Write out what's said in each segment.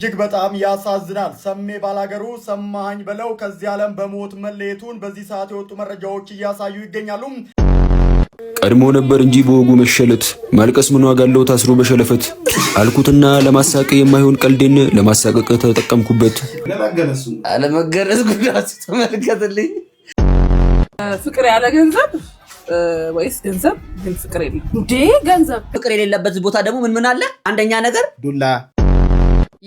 እጅግ በጣም ያሳዝናል። ሰሜ ባላገሩ ሰማኝ በለው ከዚህ ዓለም በሞት መለየቱን በዚህ ሰዓት የወጡ መረጃዎች እያሳዩ ይገኛሉ። ቀድሞ ነበር እንጂ በወጉ መሸለት ማልቀስ ምን ዋጋ አለው ታስሮ በሸለፈት አልኩትና ለማሳቀ የማይሆን ቀልዴን ለማሳቀቅ ተጠቀምኩበት። አለመገረዝ ጉዳት ተመልከትልኝ። ፍቅር ያለ ገንዘብ ወይስ ገንዘብ ግን ፍቅር የለም እንዴ? ገንዘብ ፍቅር የሌለበት ቦታ ደግሞ ምን አለ? አንደኛ ነገር ዱላ።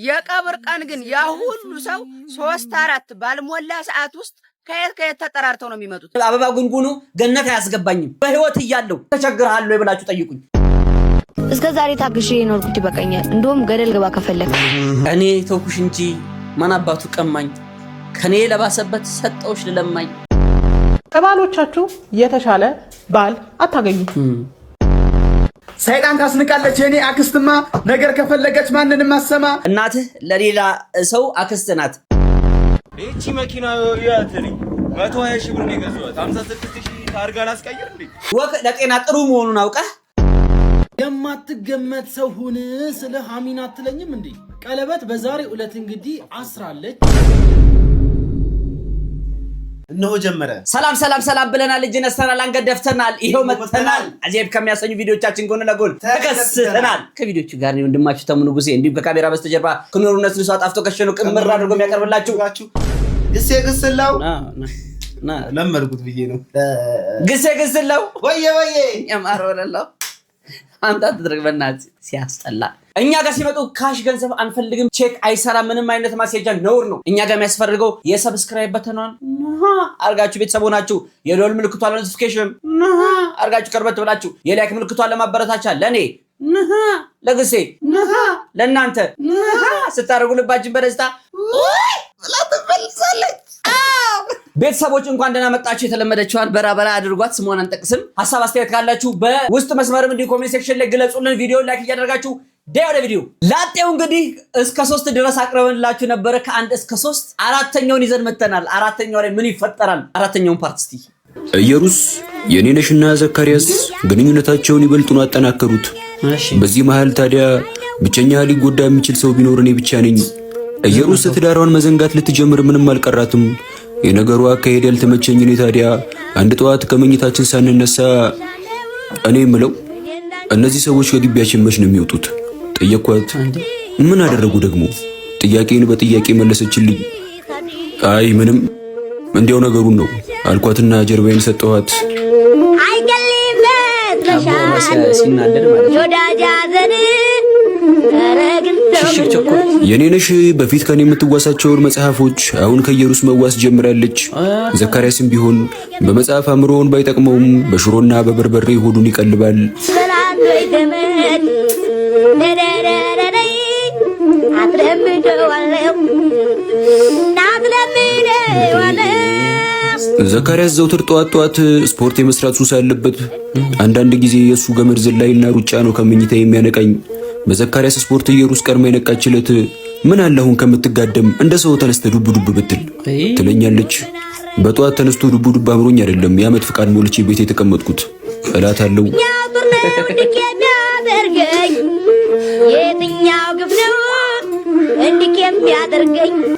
የቀብር ቀን ግን ያ ሁሉ ሰው 3-4 ባልሞላ ሰዓት ውስጥ ከየት ተጠራርተው ነው የሚመጡት? አበባ ጉንጉኑ ገነት አያስገባኝም። በህይወት እያለሁ ተቸግረሃል ወይ ብላችሁ ጠይቁኝ። እስከ ዛሬ ታግሼ የኖርኩት ይበቃኛል። እንደውም ገደል ግባ ከፈለክ። እኔ ተውኩሽ እንጂ ማን አባቱ ቀማኝ። ከኔ ለባሰበት ሰጠውሽ ለለማኝ። ከባሎቻችሁ የተሻለ ባል አታገኙ። ሰይጣን ታስንቃለች። የኔ አክስትማ ነገር ከፈለገች ማንንም አሰማ። እናትህ ለሌላ ሰው አክስት ናት። እቺ መኪና ያተኒ 120 ሺህ ብር ነው የገዛሁት። 56 ሺህ ታርጋ ላስቀይር እንዴ? ወቅ ለጤና ጥሩ መሆኑን አውቀህ የማትገመት ሰው ሁን ስለ ሐሚና አትለኝም እንዴ? ቀለበት በዛሬ ዕለት እንግዲህ አስራለች። እነሆ ጀመረ። ሰላም ብለናል። እጅ ነስተናል፣ አንገት ደፍተናል፣ ይሄው መጥተናል። አጀብ ከሚያሰኙ ቪዲዮቻችን ጎን ለጎን ተከስተናል። ከቪዲዮቹ ጋር ነው ወንድማችሁ ተሙ ንጉሴ፣ እንዲሁም ከካሜራ በስተጀርባ ከኖሩነት ንሱ አጣፍቶ ከሸኑ ቅምር አድርጎ የሚያቀርብላችሁ ግሴ ግስላው ለመርጉት ብዬ ነው። ግሴ ግስላው ወየ ያማረውላው አንተ አትድረግ በእናትህ ሲያስጠላ። እኛ ጋር ሲመጡ ካሽ ገንዘብ አንፈልግም፣ ቼክ አይሰራም፣ ምንም አይነት ማስያዣ ነውር ነው። እኛ ጋር የሚያስፈልገው የሰብስክራይብ በተኗን አርጋችሁ ቤተሰብ ሆናችሁ የደወል ምልክቷን ኖቲፊኬሽን አርጋችሁ ቀርበት ብላችሁ የላይክ ምልክቷን ለማበረታቻ ለኔ ለግሴ ለእናንተ ስታደርጉ ልባችን በደስታ ትፈልሳለች። ቤተሰቦች እንኳን ደህና መጣችሁ። የተለመደችዋን በራበራ አድርጓት፣ ስሟን አንጠቅስም። ሀሳብ አስተያየት ካላችሁ በውስጥ መስመርም እንዲሁ ኮሜንት ሴክሽን ላይ ግለጹልን። ቪዲዮ ላይክ እያደረጋችሁ ወደ ቪዲዮ ላጤው እንግዲህ እስከ 3 ድረስ አቅርበንላችሁ ነበረ። ከ1 እስከ 3 አራተኛውን ይዘን መተናል። አራተኛው ላይ ምን ይፈጠራል? አራተኛውን ፓርት እስቲ ኢየሩስ የኔነሽና ዘካርያስ ግንኙነታቸውን ይበልጡን አጠናከሩት። በዚህ መሃል ታዲያ ብቸኛ ሊጎዳ የሚችል ሰው ቢኖር እኔ ብቻ ነኝ። ኢየሩስ ትዳሯን መዘንጋት ልትጀምር ምንም አልቀራትም። የነገሩ አካሄድ ያልተመቸኝ እኔ ታዲያ አንድ ጠዋት ከመኝታችን ሳንነሳ እኔ ምለው እነዚህ ሰዎች ከግቢያችን መች ነው የሚወጡት? ጠየኳት። ምን አደረጉ ደግሞ? ጥያቄን በጥያቄ መለሰችልኝ። አይ ምንም እንዲያው ነገሩን ነው አልኳትና ጀርባዬን ሰጠኋት። የኔነሽ በፊት ከኔ የምትዋሳቸውን መጽሐፎች አሁን ከኢየሩስ መዋስ ጀምራለች። ዘካርያስም ቢሆን በመጽሐፍ አምሮውን ባይጠቅመውም በሽሮና በበርበሬ ሆዱን ይቀልባል። ዘካርያስ ዘውትር ጠዋት ስፖርት የመስራት ሱስ አለበት። አንዳንድ ጊዜ የሱ ገመድ ዝላይና ሩጫ ነው ከመኝታ የሚያነቃኝ። በዘካርያስ ስፖርት ኢየሩስ ቀድማ የነቃችለት ምን አለ አሁን ከምትጋደም እንደ ሰው ተነስተ ዱብ ብትል ትለኛለች። በጠዋት ተነስቶ ዱብ አምሮኝ አይደለም የዓመት ፍቃድ ሞልቼ ቤት የተቀመጥኩት እላታለሁ።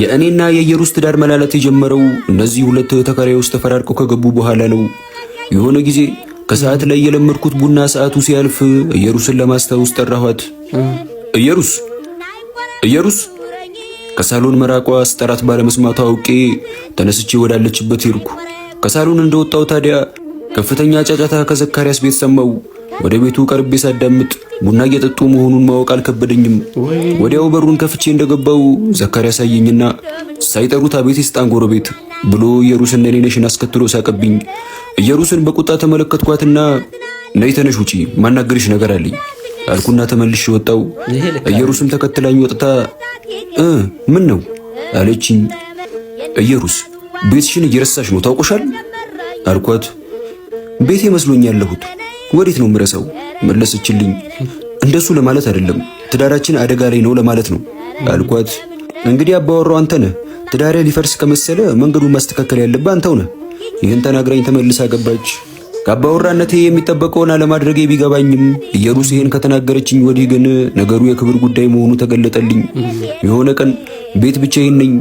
የእኔና የኢየሩስ ትዳር መላላት የጀመረው እነዚህ ሁለት ተከራዮች ተፈራርቀው ከገቡ በኋላ ነው። የሆነ ጊዜ ከሰዓት ላይ የለመድኩት ቡና ሰዓቱ ሲያልፍ ኢየሩስን ለማስታወስ ጠራኋት። ኢየሩስ ከሳሎን መራቋ ስጠራት ባለመስማቷ አውቄ ተነስቼ ወዳለችበት ሄድኩ። ከሳሎን እንደወጣው ታዲያ ከፍተኛ ጫጫታ ከዘካርያስ ቤት ሰማው። ወደ ቤቱ ቀርቤ ሳዳምጥ ቡና እየጠጡ መሆኑን ማወቅ አልከበደኝም። ወዲያው በሩን ከፍቼ እንደገባው ዘካርያስ አየኝና ሳይጠሩት አቤት ይስጣን ጎረቤት ብሎ ኢየሩስን እኔነሽን አስከትሎ ሳቀብኝ። ኢየሩስን በቁጣ ተመለከትኳትና ነይ ተነሽ ውጪ ማናገርሽ ነገር አለኝ አልኩና ተመልሼ ወጣው። ኢየሩስም ተከትላኝ ወጥታ ምን ነው አለችኝ። ኢየሩስ ቤትሽን እየረሳሽ ነው ታውቆሻል አልኳት። ቤቴ መስሎኛለሁት ወዴት ነው ምረሰው መለሰችልኝ። እንደሱ ለማለት አይደለም ትዳራችን አደጋ ላይ ነው ለማለት ነው አልኳት። እንግዲህ አባወራው አንተ ነህ። ትዳሬ ሊፈርስ ከመሰለ መንገዱን ማስተካከል ያለብህ አንተው ነህ። ይህን ተናግራኝ ተመልሳ ገባች። ከአባወራነቴ የሚጠበቀውን አለማድረጌ ቢገባኝም ኢየሩስ ይሄን ከተናገረችኝ ወዲህ ግን ነገሩ የክብር ጉዳይ መሆኑ ተገለጠልኝ። የሆነ ቀን ቤት ብቻዬን ነኝ።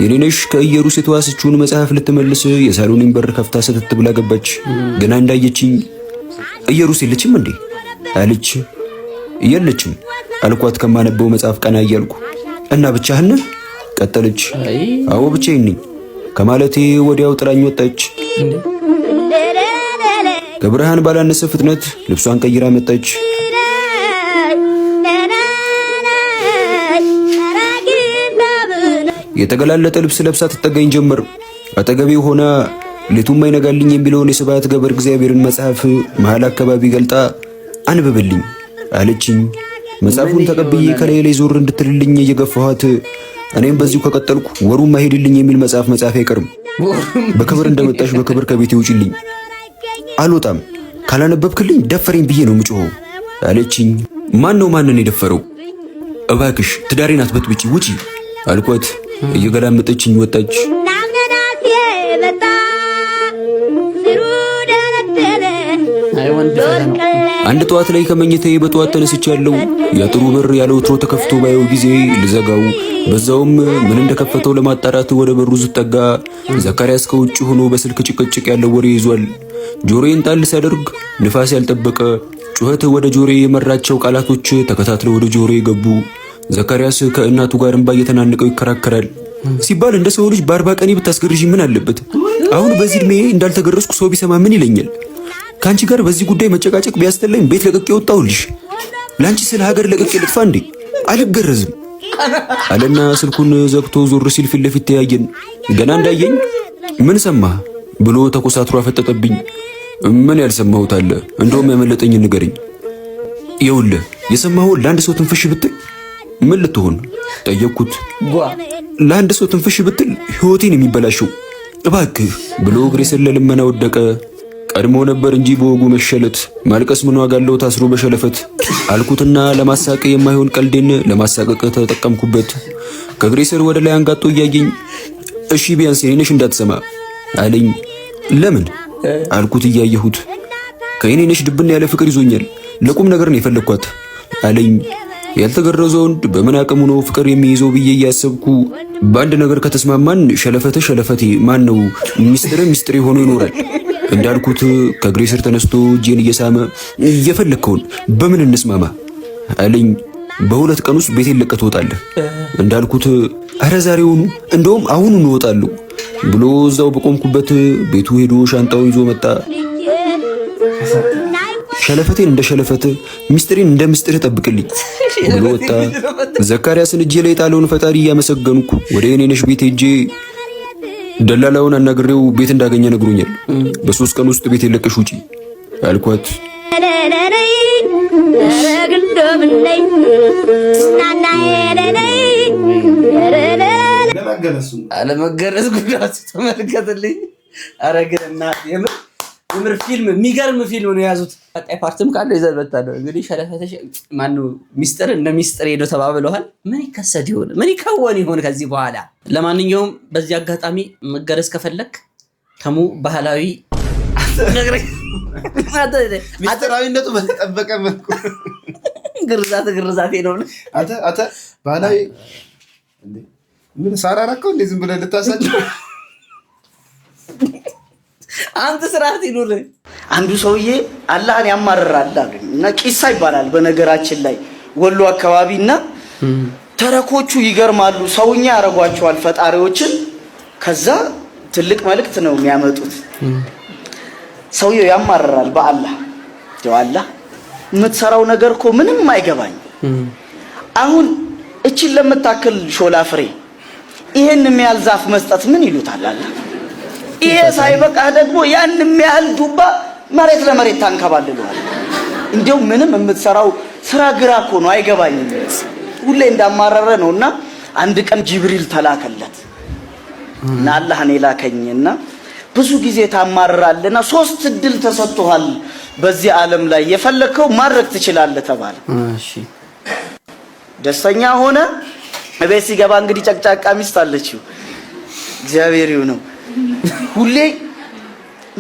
የኔነሽ ከኢየሩስ የተዋሰችውን መጽሐፍ ልትመልስ የሳሎኔን በር ከፍታ ሰተት ብላ ገባች። ገና እንዳየችኝ ኢየሩስ የለችም እንዴ አለች። የለችም አልኳት ከማነበው መጽሐፍ ቀና እያልኩ። እና ብቻህን ቀጠለች። አዎ ብቻዬን ነኝ ከማለቴ ወዲያው ጥላኝ ወጣች። ከብርሃን ባላነሰ ፍጥነት ልብሷን ቀይራ መጣች። የተገላለጠ ልብስ ለብሳ ትጠጋኝ ጀመር። አጠገቤ ሆና ሌቱም አይነጋልኝ የሚለውን የስብሐት ገብረ እግዚአብሔርን መጽሐፍ መሃል አካባቢ ገልጣ አንብብልኝ አለችኝ። መጽሐፉን ተቀብዬ ከላይ ላይ ዞር እንድትልልኝ እየገፋኋት እኔም በዚሁ ከቀጠልኩ ወሩም ማሄድልኝ የሚል መጽሐፍ አይቀርም። በክብር እንደመጣሽ በክብር ከቤቴ ውጪልኝ። አልወጣም ካላነበብክልኝ ደፈረኝ ብዬ ነው ምጮኸው አለችኝ። ማን ነው ማንን የደፈረው? እባክሽ ትዳሬን አትበጥብጪ ውጪ አልኳት። እየገላመጠችኝ ወጣች። አንድ ጠዋት ላይ ከመኝታዬ በጠዋት ተነስቻለሁ። የአጥሩ በር ያለ ወትሮ ተከፍቶ ባየው ጊዜ ልዘጋው፣ በዛውም ምን እንደከፈተው ለማጣራት ወደ በሩ ስጠጋ ዘካርያስ ከውጭ ሆኖ በስልክ ጭቅጭቅ ያለው ወሬ ይዟል። ጆሮዬን ጣል ሳደርግ ንፋስ ያልጠበቀ ጩኸት ወደ ጆሮዬ የመራቸው ቃላቶች ተከታትለው ወደ ጆሮዬ ገቡ። ዘካርያስ ከእናቱ ጋር እንባ እየተናነቀው ይከራከራል ሲባል እንደ ሰው ልጅ በ40 ቀኔ ብታስገርዥ ምን አለበት? አሁን በዚህ እድሜ እንዳልተገረዝኩ ሰው ቢሰማ ምን ይለኛል? ካንቺ ጋር በዚህ ጉዳይ መጨቃጨቅ ቢያስጠላኝ ቤት ለቅቄ ወጣሁልሽ። ላንቺ ስለ ሀገር ለቅቄ ልጥፋ እንዴ? አልገረዝም አለና ስልኩን ዘግቶ ዞር ሲል ፊት ለፊት ተያየን። ገና እንዳየኝ ምን ሰማህ ብሎ ተኮሳትሮ አፈጠጠብኝ። ምን ያልሰማሁት አለ? እንደውም ያመለጠኝ ንገረኝ። ይኸውልህ የሰማሁት ለአንድ ሰው ትንፍሽ ብትል ምን ልትሆን ጠየቅኩት። ለአንድ ሰው ትንፍሽ ብትል ህይወቴን የሚበላሸው እባክህ ብሎ እግሬ ስር ለልመና ወደቀ። ቀድሞ ነበር እንጂ በወጉ መሸለት ማልቀስ ምን ዋጋ አለው ታስሮ በሸለፈት አልኩትና ለማሳቀ የማይሆን ቀልዴን ለማሳቀቅ ተጠቀምኩበት። ከእግሬ ስር ወደ ላይ አንጋጦ እያየኝ እሺ ቢያንስ የኔነሽ እንዳትሰማ አለኝ። ለምን አልኩት እያየሁት። ከኔነሽ ድብን ያለ ፍቅር ይዞኛል፣ ለቁም ነገር ነው የፈለኳት አለኝ። ያልተገረዘ ወንድ በምን አቅሙ ነው ፍቅር የሚይዘው ብዬ እያሰብኩ በአንድ ነገር ከተስማማን ሸለፈቴ ማን ነው ሚስጥሬ ሆኖ ይኖራል እንዳልኩት ከእግሬ ስር ተነስቶ እጄን እየሳመ እየፈለከውን በምን እንስማማ አለኝ። በሁለት ቀን ውስጥ ቤቴን ለቀህ ትወጣለህ እንዳልኩት አረ ዛሬውኑ እንደውም አሁኑን እወጣለሁ ብሎ እዛው በቆምኩበት ቤቱ ሄዶ ሻንጣውን ይዞ መጣ። ሸለፈቴን እንደ ሸለፈት ሚስጥሬን እንደ ሚስጥር ጠብቅልኝ ብሎ ወጣ። ዘካርያስን እጄ ላይ ጣለውን ፈጣሪ እያመሰገንኩ ወደ የኔነሽ ቤት ሄጄ ደላላውን አናግሬው ቤት እንዳገኘ ነግሮኛል። በ3 ቀን ውስጥ ቤት የለቀሽ ውጪ አልኳት። አለመገረዝ ጉዳት ተመልከትልኝ። ኧረ ግን እናት የምር ፊልም የሚገርም ፊልም ነው የያዙት። ቀጣይ ፓርትም ካለ ይዘን መጣነው። እንግዲህ ሸለፈተሽ ማነው ሚስጥር እንደ ሚስጥር ሄዶ ተባብለዋል። ምን ይከሰት ይሆን? ምን ይከወን ይሆን ከዚህ በኋላ? ለማንኛውም በዚህ አጋጣሚ መገረዝ ከፈለክ ተሙ ባህላዊ ሚስጥራዊነቱ በተጠበቀ መልኩ ግርዛቴ ነው። አንተ ባህላዊ ምን ሳራራከው እንዴ ዝም ብለህ ልታሳጭው? አንተ ስርዓት ይኑር። አንዱ ሰውዬ አላህን ያማርራል እና ቂሳ ይባላል በነገራችን ላይ ወሎ አካባቢና ተረኮቹ ይገርማሉ። ሰውኛ ያረጓቸዋል ፈጣሪዎችን። ከዛ ትልቅ መልእክት ነው የሚያመጡት። ሰውየው ያማርራል በአላህ አላህ የምትሰራው ነገር እኮ ምንም አይገባኝ። አሁን እቺን ለምታክል ሾላ ፍሬ ይሄን የሚያህል ዛፍ መስጠት ምን ይሉታል አላህ? ይሄ ሳይበቃ ደግሞ ያን የሚያህል ዱባ መሬት ለመሬት ታንከባልለዋል። እንዴው ምንም የምትሰራው ስራ ግራ እኮ ነው አይገባኝም። ሁሌ እንዳማረረ ነውና አንድ ቀን ጅብሪል ተላከለት እና አላህን የላከኝና ብዙ ጊዜ ታማርራለና 3 እድል ተሰጥቷል በዚህ ዓለም ላይ የፈለከው ማድረግ ትችላለህ ተባለ። እሺ ደስተኛ ሆነ። እቤት ሲገባ እንግዲህ ጨቅጫቃ ሚስት አለችው። እግዚአብሔር ይሁነው ሁሌ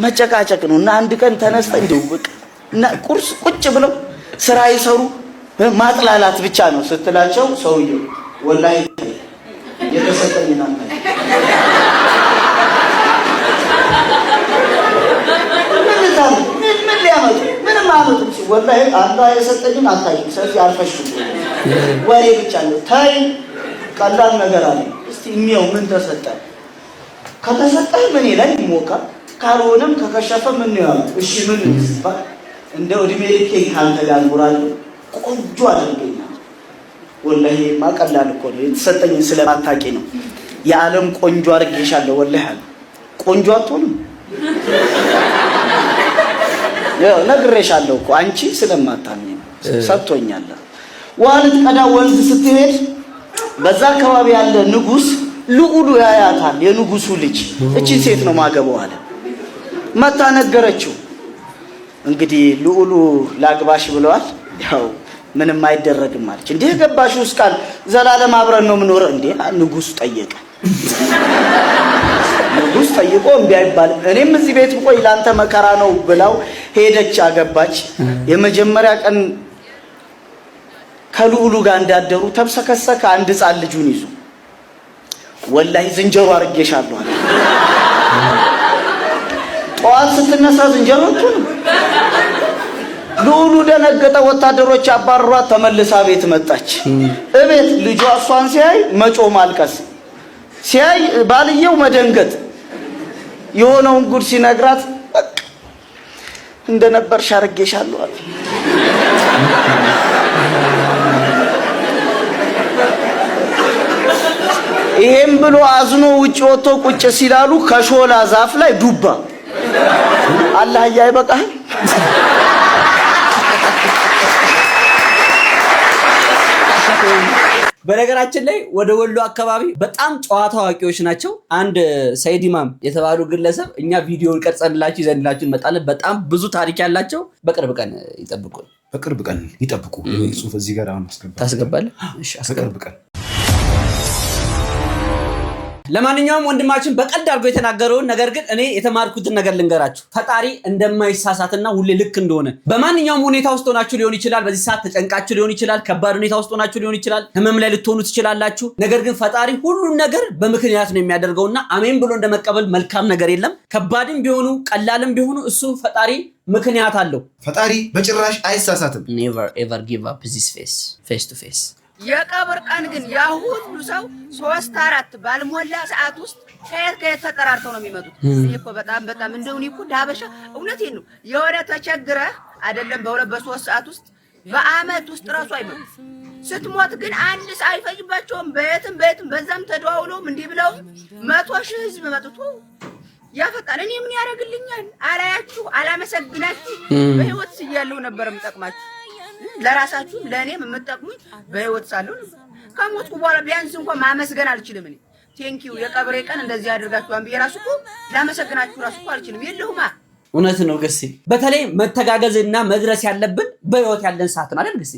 መጨቃጨቅ ነው። እና አንድ ቀን ተነስተ እንደው በቃ እና ቁርስ ቁጭ ብለው ስራ ይሰሩ ማጥላላት ብቻ ነው ስትላቸው ሰውየው ወላሂ የተሰጠኝና ምን ሊያመጡ ምንም አመጡ ወላሂ አላህ የሰጠኝን አታይም። ስለዚህ አልፈሽም ወሬ ብቻ ነው። ታይ ቀላል ነገር አለ። እስቲ የሚያው ምን ተሰጠ ከተሰጠህ ምን ይላል ይሞካል ካልሆነም ከከሸፈ ምን ነው እሺ ምን ይስባል እንደው እድሜ ልኬ ካንተ ጋር ኖራለሁ ቆንጆ አድርገኛ ወላሂ ማቀላል እኮ ነው የተሰጠኝ ስለማታቂ ነው የዓለም ቆንጆ አድርጌሻለሁ ወላሂ ቆንጆ አትሆንም ያው ነግሬሻለሁ እኮ አንቺ ስለማታምኝ ሰጥቶኛል ዋልት ቀዳ ወንዝ ስትሄድ በዛ አካባቢ ያለ ንጉስ ልዑሉ ያያታል የንጉሱ ልጅ እቺ ሴት ነው ማገባው አለ መታ ነገረችው እንግዲህ ልዑሉ ላግባሽ ብለዋል ያው ምንም አይደረግም ማለት እንዴ ገባሽ ውስጥ ቃል ዘላለም አብረን ነው ምኖር እንዴ ንጉስ ጠየቀ ንጉስ ጠይቆ እምቢ አይባልም እኔም እዚህ ቤት ቆይ ላንተ መከራ ነው ብላው ሄደች አገባች የመጀመሪያ ቀን ከልዑሉ ጋር እንዳደሩ ተብሰከሰከ አንድ ጻል ልጁን ይዞ ወላሂ ዝንጀሮ አርጌሻለሁ አለ ጧት ስትነሳ ዝንጀሮቹን ልዑሉ ደነገጠ ወታደሮች አባረሯት ተመልሳ ቤት መጣች እቤት ልጇ እሷን ሲያይ መጮ ማልቀስ ሲያይ ባልየው መደንገጥ የሆነውን ጉድ ሲነግራት እንደነበር ሻርጌሻለሁ አለ ይሄም ብሎ አዝኖ ውጭ ወጥቶ ቁጭ ሲላሉ ከሾላ ዛፍ ላይ ዱባ አላህ ያይበቃህ በነገራችን ላይ ወደ ወሎ አካባቢ በጣም ጨዋታ አዋቂዎች ናቸው አንድ ሰይድ ኢማም የተባሉ ግለሰብ እኛ ቪዲዮን ቀርጸንላችሁ ይዘንላችሁ እንመጣለን በጣም ብዙ ታሪክ ያላቸው በቅርብ ቀን ይጠብቁ ጽሁፍ እዚህ ጋር አሁን ታስገባለህ እሺ በቅርብ ቀን ለማንኛውም ወንድማችን በቀልድ አድርጎ የተናገረውን ነገር ግን እኔ የተማርኩትን ነገር ልንገራችሁ ፈጣሪ እንደማይሳሳትና ሁሌ ልክ እንደሆነ በማንኛውም ሁኔታ ውስጥ ሆናችሁ ሊሆን ይችላል በዚህ ሰዓት ተጨንቃችሁ ሊሆን ይችላል ከባድ ሁኔታ ውስጥ ሆናችሁ ሊሆን ይችላል ህመም ላይ ልትሆኑ ትችላላችሁ ነገር ግን ፈጣሪ ሁሉን ነገር በምክንያት ነው የሚያደርገውና አሜን ብሎ እንደመቀበል መልካም ነገር የለም ከባድም ቢሆኑ ቀላልም ቢሆኑ እሱ ፈጣሪ ምክንያት አለው ፈጣሪ በጭራሽ አይሳሳትም never ever give up this face to face የቀብር ቀን ግን ያ ሁሉ ሰው 3-4 ባልሞላ ሰዓት ውስጥ ከየት ተጠራርተው ነው የሚመጡት እኮ በጣም እንደው እኔ እኮ ዳበሻ እውነቴን ነው የሆነ ተቸግረ አይደለም በ2-3 ሰዓት ውስጥ በአመት ውስጥ ራሱ አይመጡ ስትሞት ግን አንድ ሳይፈጅባቸውም በየትም በዛም ተደዋውሎም እንዲህ ብለው 100,000 ህዝብ መጥቶ ያፈጣን እኔ ምን ያደርግልኛል አላያችሁ አላመሰግናችሁ በህይወት ሲያለው ነበር የምጠቅማችሁ ለራሳችሁ ለኔም የምትጠቅሙኝ በህይወት ሳለሁ ከሞትኩ በኋላ ቢያንስ እንኳን ማመስገን አልችልም እኔ ቴንኪው የቀብሬ ቀን እንደዚህ አድርጋችሁ አንብዬ ራሱ እኮ ላመሰግናችሁ ራሱ አልችልም የለሁማ እውነት ነው ገሲ በተለይ መተጋገዝና መድረስ ያለብን በህይወት ያለን ሰዓት ነው አይደል ገሲ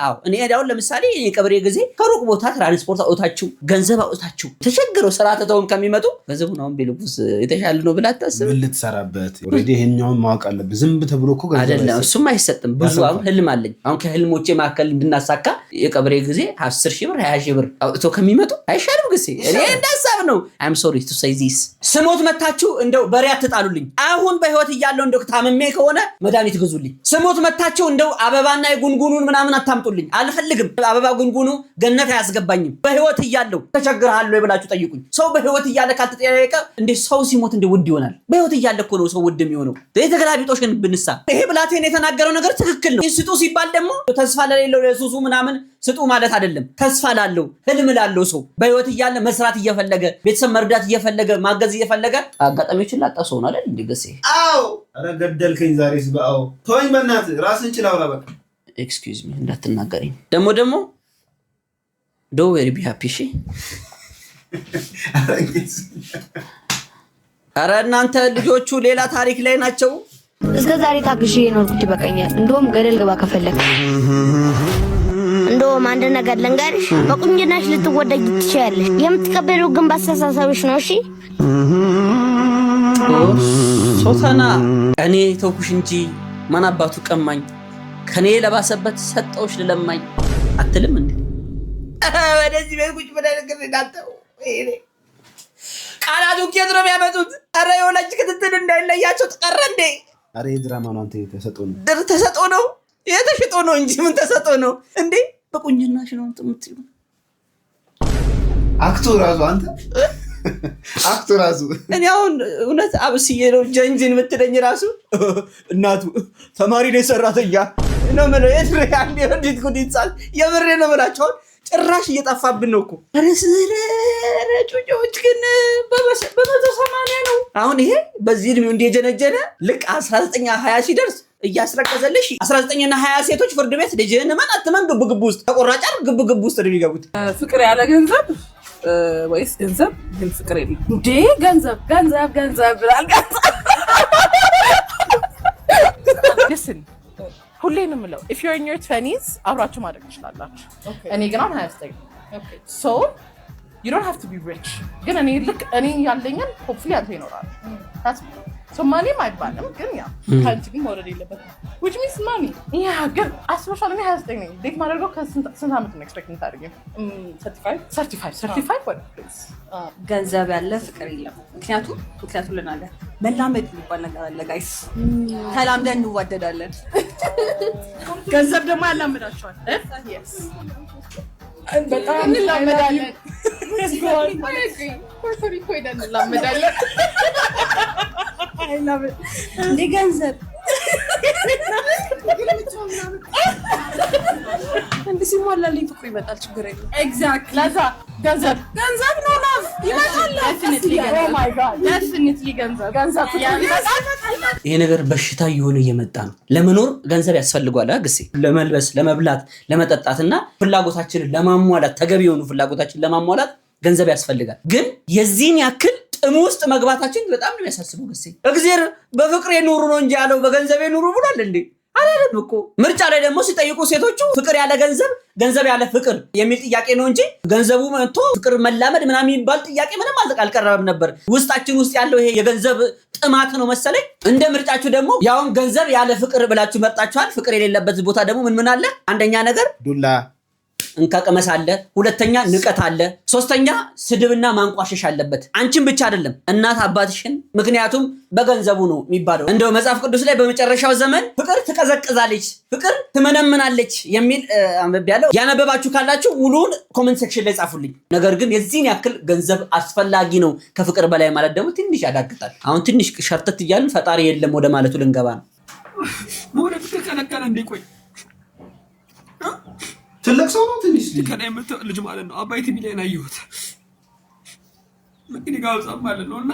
አዎ እኔ ያው ለምሳሌ የቀብሬ ጊዜ ከሩቅ ቦታ ትራንስፖርት አውጣችሁ ገንዘብ አውጣችሁ ተቸግረው ስራተተውም ከሚመጡ ገንዘቡን አሁን ቢልኩስ የተሻለ ነው ብላ ታስብ ምን ልትሰራበት ኦሬዲ ይሄኛውን ማወቅ አለብህ ዝም ተብሎ እኮ ገንዘብ አይደለም እሱም አይሰጥም ብዙ አሁን ህልም አለኝ አሁን ከህልሞቼ ማከል እንድናሳካ የቀብሬ ጊዜ 10,000 ብር 20,000 ብር አውጥቶ ከሚመጡ አይሻልም ገሲ እኔ እንዳሳብ ነው I'm sorry to say this ስሞት መታችሁ እንደው በሪያ ተጣሉልኝ አሁን በህይወት ያለው እንደው ታመሜ ከሆነ መድኃኒት ግዙልኝ ስሞት መታችሁ እንደው አበባና የጉንጉኑን ምናምን አታምጡልኝ አልፈልግም አበባ ጉንጉኑ ገነት አያስገባኝም በህይወት ያለው ተቸግረሃል ወይ ብላችሁ ጠይቁኝ ሰው በህይወት ያለ ካልተጠያየቀ እንደ ሰው ሲሞት እንደ ውድ ይሆናል በህይወት ያለ እኮ ነው ሰው ውድ የሚሆነው የተገላቢጦሽ ግን ብንሳ ይሄ ብላቴን የተናገረው ነገር ትክክል ነው ስጡ ሲባል ደግሞ ተስፋ ለሌለው ለሱሱ ምናምን ስጡ ማለት አይደለም ተስፋ ላለው ህልም ላለው ሰው በህይወት ያለ መስራት እየፈለገ ቤተሰብ መርዳት እየፈለገ ማገዝ እየፈለገ አጋጣሚዎችን ላጣ ሰው ነው አይደል እንዲገሰ አው አረ ገደልከኝ ዛሬስ በአው ተወኝ በእናትህ ራስን ችላውራ በቃ ኤክስኪውዝ ሚ እንዳትናገረኝ ደግሞ ዶ ዌሪ ቢ ሃፒ ሺ አረ እናንተ ልጆቹ ሌላ ታሪክ ላይ ናቸው እስከ ዛሬ ታግሼ የኖርኩት ይበቃኛል እንደውም ገደል ገባ ከፈለክ እንደውም አንድ ነገር ልንገርሽ በቁንጅናሽ ልትወደጅ ትችያለሽ የምትቀበለው ግን ባስተሳሰብሽ ነው እሺ ሶተና እኔ ተውኩሽ እንጂ ማን አባቱ ቀማኝ ከኔ ለባሰበት ሰጠውሽ ለለማኝ አትልም እንዴ? ወደዚህ ቤት ቁጭ ብለህ ነገር እንዳትተው ቃላቱ ኬት ነው የሚያመጡት? ኧረ የወላጅ ክትትል እንዳይለያቸው ተቀረ እንዴ? ኧረ የድራማ ነው አንተ ተሰጠው ነው ተሰጠው ነው የተሽጦ ነው እንጂ ምን ተሰጠው ነው እንዴ? በቁንጅናሽ ነው የምትምትዩ አክቱ ራሱ አንተ አክቱ ራሱ እኔ አሁን እውነት አብስዬ ነው ጀንጅን የምትለኝ ራሱ እናቱ ተማሪ ነው ሰራተኛ ነው ማለት የድሬ አንዴ ወዲት ኩዲጻል የብሬ ነው ብላችሁ ጭራሽ እየጠፋብን ነው እኮ ጩጮች ግን በ180 ነው አሁን ይሄ በዚህ እድሜው እንደጀነጀነ ልክ 19 20 ሲደርስ እያስረቀዘልሽ 19 እና 20 ሴቶች ፍርድ ቤት ልጅህን ማን አትመን ግብግብ ውስጥ ተቆራጫር ግብግብ ውስጥ ነው የሚገቡት። ፍቅር ያለ ገንዘብ ወይስ ገንዘብ ግን ፍቅር የለም እንዴ? ገንዘብ ገንዘብ ገንዘብ ብላል listen ሁሌ ነው የምለው if you're in your 20s አብራችሁ ማድረግ ትችላላችሁ። እኔ ግን አሁን 29 so you don't have to be rich ግን እኔ ያለኝን hopefully አንተ ይኖራል that's so money አይባልም ግን ያ ካንቺ ግን መውረድ የለበትም which means money ያ ግን አስበሻል እኔ 29 ነኝ ዴት ማድረገው ከስንት ዓመት ነው ኤክስፔክት የምታደርጊው 35 what please ገንዘብ ያለ ፍቅር የለም ምክንያቱም ልናገር መላመድ የሚባል ነገር አለ ጋይስ ተላምደን እንዋደዳለን ገንዘብ ደግሞ ያላምዳቸዋል yes በጣም እንላመዳለን ፖርቶሪኮ ሄደን እንላመዳለን እንደ ገንዘብ እንደ ሲሟላልኝ ፍቅር ይመጣል ችግር የለም ኤግዛክትሊ ለዛ ገንዘብ ነው ላቭ ይመጣል definitely ገንዘብ ይሄ ነገር በሽታ እየሆነ እየመጣ ነው። ለመኖር ገንዘብ ያስፈልጋል ግሴ ለመልበስ ለመብላት ለመጠጣትና ፍላጎታችንን ለማሟላት ተገቢ የሆኑ ፍላጎታችንን ለማሟላት ገንዘብ ያስፈልጋል። ግን የዚህን ያክል ጥም ውስጥ መግባታችን በጣም ነው የሚያሳስበው ግሴ እግዚአብሔር በፍቅር የኑሩ ነው እንጂ ያለው በገንዘብ የኑሩ ብሏል እንዴ? አላለም እኮ። ምርጫ ላይ ደግሞ ሲጠይቁ ሴቶቹ ፍቅር ያለ ገንዘብ ገንዘብ ያለ ፍቅር የሚል ጥያቄ ነው እንጂ ገንዘቡ መጥቶ ፍቅር መላመድ ምናምን የሚባል ጥያቄ ምንም አልቀረበም ነበር። ውስጣችን ውስጥ ያለው ይሄ የገንዘብ ጥማት ነው መሰለኝ። እንደ ምርጫችሁ ደግሞ ያውን ገንዘብ ያለ ፍቅር ብላችሁ መርጣችኋል። ፍቅር የሌለበት ቦታ ደግሞ ምን አለ? አንደኛ ነገር ዱላ እንካቀመስ አለ፣ ሁለተኛ ንቀት አለ፣ ሶስተኛ ስድብና ማንቋሸሽ አለበት። አንቺን ብቻ አይደለም እናት አባትሽን። ምክንያቱም በገንዘቡ ነው የሚባለው። እንደው መጽሐፍ ቅዱስ ላይ በመጨረሻው ዘመን ፍቅር ትቀዘቅዛለች፣ ፍቅር ትመነምናለች የሚል አንብቤያለሁ። ያነበባችሁ ካላችሁ ሙሉውን ኮሜንት ሴክሽን ላይ ጻፉልኝ። ነገር ግን የዚህን ያክል ገንዘብ አስፈላጊ ነው ከፍቅር በላይ ማለት ደግሞ ትንሽ ያዳግታል። አሁን ትንሽ ሸርተት እያልን ፈጣሪ የለም ወደ ማለቱ ልንገባ ነው። ወደ ፍቅር ከነከነ እንዲቆይ ትልቅ ሰው ነው ትንሽ ልጅ ማለት ነው። አባይ ቲቪ ላይ ናየሁት ለኪኒ ጋር ማለት ነውና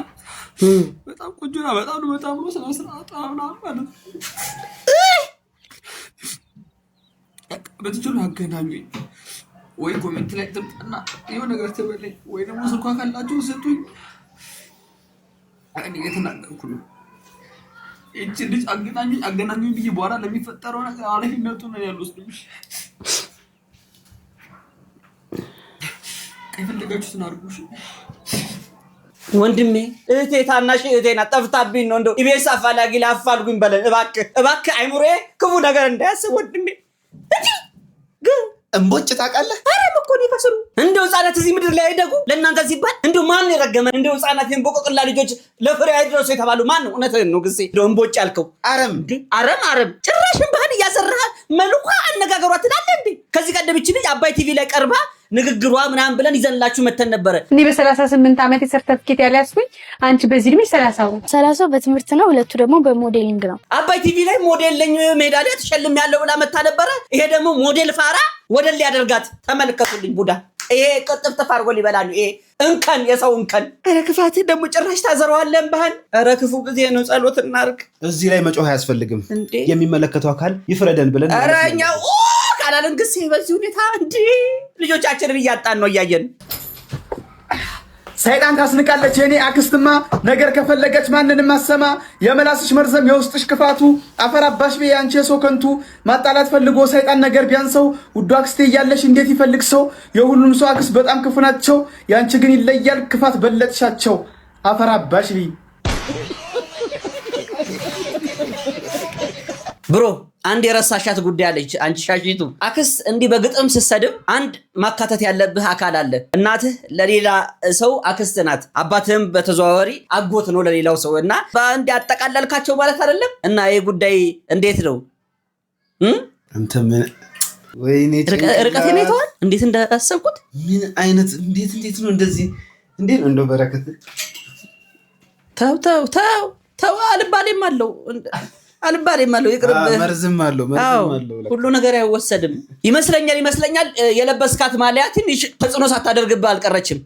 በጣም ቆንጆና በጣም ነው ስነስርዓት ምናምን ማለት ነው። በትችሉ አገናኙኝ ወይ ኮሜንት ላይ ትምጣና የሆነ ነገር ትበለኝ ወይ ደግሞ ስልኳ ካላችሁ ስጡኝ። እኔ የተናገርኩ ነው እቺ ልጅ አገናኙኝ ብዬ በኋላ ለሚፈጠረው ነገር ኃላፊነቱን ነው ያልወስድብሽ። የፈለጋችሁትን አድርጉሽ። ወንድሜ እህቴ ታናሽ እህቴና ጠፍታብኝ ነው። እንደው ኢቢኤስ አፋላጊ ላፋልጉኝ በለን እባክህ አይሙሬ ክፉ ነገር እንዳያስብ ወንድሜ። እንቦጭ ታውቃለህ? አረም እኮ ነው ይፈስሩ። እንደው ህፃናት እዚህ ምድር ላይ አይደጉ ለእናንተ ሲባል እንደው ማን ይረገመ? እንደው ህፃናት የንቦቆቅላ ልጆች ለፍሬ አይደረሱ የተባሉ ማን ነው? እውነትህን ነው ግዜ። እንደው እንቦጭ ያልከው አረም እንዴ? አረም ጭራሽን ባህል እያሰራህ መልኳ አነጋገሯ ትላለህ እንዴ? ከዚህ ቀደም ይህች ልጅ አባይ ቲቪ ላይ ቀርባ ንግግሯ ምናምን ብለን ይዘንላችሁ መተን ነበረ። እኔ በ38 ዓመት ሰርተፍኬት ያለያስኩኝ አንቺ በዚህ እድሜሽ 30 በትምህርት ነው፣ ሁለቱ ደግሞ በሞዴሊንግ ነው። አባይ ቲቪ ላይ ሞዴል ነኝ ሜዳሊያ ተሸልም ያለው ብላ መታ ነበረ። ይሄ ደግሞ ሞዴል ፋራ ወደል ያደርጋት ተመልከቱልኝ። ቡዳ ይሄ ቅጥፍጥፍ አድርጎ ሊበላሉ። ይሄ እንከን የሰው እንከን። ኧረ ክፋት ደግሞ ጭራሽ ታዘረዋለን ባህል። ኧረ ክፉ ጊዜ ነው። ጸሎት እናርግ። እዚህ ላይ መጮህ አያስፈልግም። የሚመለከተው አካል ይፍረደን ብለን ኧረ እኛ ካላለን ግሴ በዚህ ሁኔታ እንዴ ልጆቻችንን እያጣን ነው እያየን። ሰይጣን ታስንቃለች የኔ አክስትማ፣ ነገር ከፈለገች ማንንም አሰማ። የመላስሽ መርዘም የውስጥሽ ክፋቱ፣ አፈራባሽ ቤ አንቺ የሰው ከንቱ። ማጣላት ፈልጎ ሰይጣን ነገር ቢያንሰው፣ ውዱ አክስቴ እያለሽ እንዴት ይፈልግ ሰው። የሁሉም ሰው አክስት በጣም ክፉ ናቸው፣ ያንቺ ግን ይለያል ክፋት በለጥሻቸው። አፈራባሽ ቤ ብሮ አንድ የረሳሻት ጉዳይ አለች። አንቺ ሻሽቱ አክስት እንዲህ በግጥም ስትሰድብ አንድ ማካተት ያለብህ አካል አለ። እናትህ ለሌላ ሰው አክስት ናት፣ አባትህም በተዘዋዋሪ አጎት ነው ለሌላው ሰው እና በአንድ ያጠቃለልካቸው ማለት አይደለም። እና ይሄ ጉዳይ እንዴት ነው? አንተ ምን ወይኔ ርቀት ነው እንዴት እንዳሰብኩት ምን አይነት እንዴት ነው እንደዚህ እንዴት ነው እንደው በረከት ተው አልባሌም አለው ይቅርብ። መርዝም አለው ሁሉ ነገር አይወሰድም ይመስለኛል። የለበስካት ማሊያ ትንሽ ተጽዕኖ ሳታደርግብህ አልቀረችም።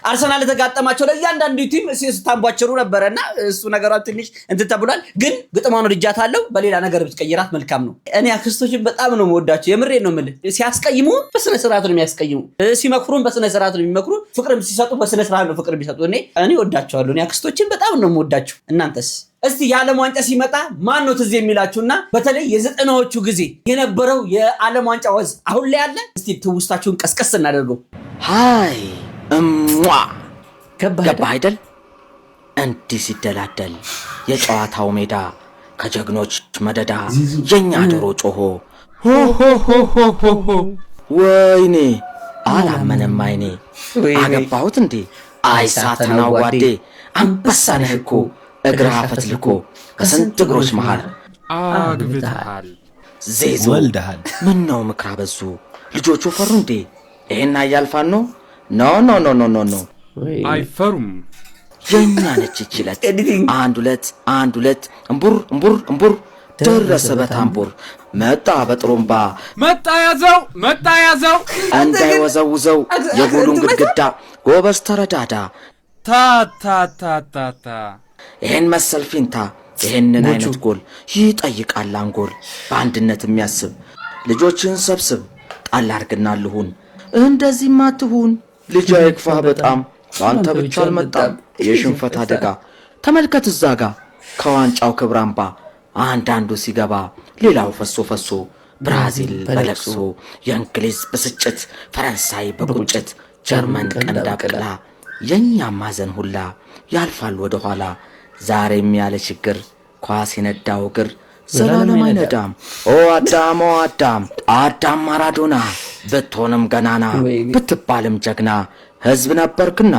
አርሰናል ተጋጠማቸው ለእያንዳንዱ ቲም ስታንቧቸሩ ነበረና እሱ ነገሯ ትንሽ እንትን ተብሏል። ግን ግጥሟን ወድጃታለሁ። በሌላ ነገር ብትቀይራት መልካም ነው። እኔ አክስቶችን በጣም ነው የምወዳቸው። የምሬን ነው የምልህ። ሲያስቀይሙ በስነ ስርዓት ነው የሚያስቀይሙ፣ ሲመክሩን በስነ ስርዓት ነው የሚመክሩ፣ ፍቅርም ሲሰጡ በስነ ስርዓት ነው ፍቅር የሚሰጡ። እኔ ወዳቸዋለሁ። እኔ አክስቶችን በጣም ነው የምወዳቸው። እናንተስ? እስቲ የዓለም ዋንጫ ሲመጣ ማን ነው ትዝ የሚላችሁና በተለይ የ90ዎቹ ጊዜ የነበረው የዓለም ዋንጫ ወዝ አሁን ላይ አለ? እስቲ ትውስታችሁን ቀስቀስ እናደርገው። ሃይ እሟ ገባ አይደል? እንዲህ ሲደላደል የጨዋታው ሜዳ ከጀግኖች መደዳ የኛ ዶሮ ጮሆ ሆ ወይኔ አላመነም አይኔ አገባሁት እንዴ አይሳተናው ጓዴ አንበሳ ነህ እኮ እግርህ አፈትልኮ ከስንት እግሮች መሃል አግብተሃል ዜዞ ወልደሃል። ምን ነው ምክር አበዙ ልጆቹ ፈሩ እንዴ? ይሄን አያልፋን ነው? ኖ አይፈሩም። የኛ ነች ይችላል። አንድ ሁለት እምቡር ደረሰ በታምቡር መጣ በጥሩምባ መጣ ያዘው እንዳይወዘውዘው የጎሉን ግድግዳ ጎበዝ ተረዳዳ ታታታታታ ይሄን መሰል ፊንታ ይሄንን አይነት ጎል ይጠይቃል አንጎል። በአንድነት የሚያስብ ልጆችን ሰብስብ ጣል አርግና ልሁን እንደዚህ ማትሁን ልጅ አይክፋ በጣም አንተ ብቻ አልመጣም የሽንፈት አደጋ። ተመልከት እዛ ጋ ከዋንጫው ክብራምባ አንዳንዱ ሲገባ ሌላው ፈሶ ብራዚል በለቅሶ የእንግሊዝ ብስጭት ፈረንሳይ በቁጭት ጀርመን ቀንዳቅላ የኛም ማዘን ሁላ ያልፋል ወደ ኋላ። ዛሬም ያለ ችግር ኳስ የነዳው እግር ዘላለም አይነዳም። ኦ አዳም ማራዶና ብትሆንም ገናና ብትባልም ጀግና ህዝብ ነበርክና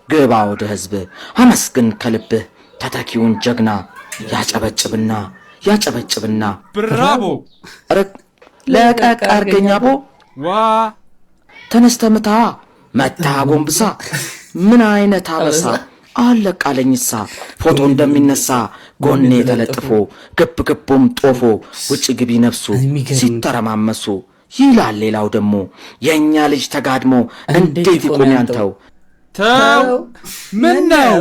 ግባ ወደ ህዝብ አመስግን ከልብህ ተተኪውን ጀግና። ያጨበጭብና ብራቮ ለቀቅ አርገኛ ቦ ዋ ተነስተምታ መታ ጎንብሳ ምን አይነት አበሳ አለቃለኝሳ ፎቶ እንደሚነሳ ጎኔ ተለጥፎ ግብግቡም ጦፎ ውጭ ግቢ ነፍሱ ሲተረማመሱ ይላል ሌላው ደሞ የኛ ልጅ ተጋድሞ እንዴት ይቆም ያንተው ተው ምን ነው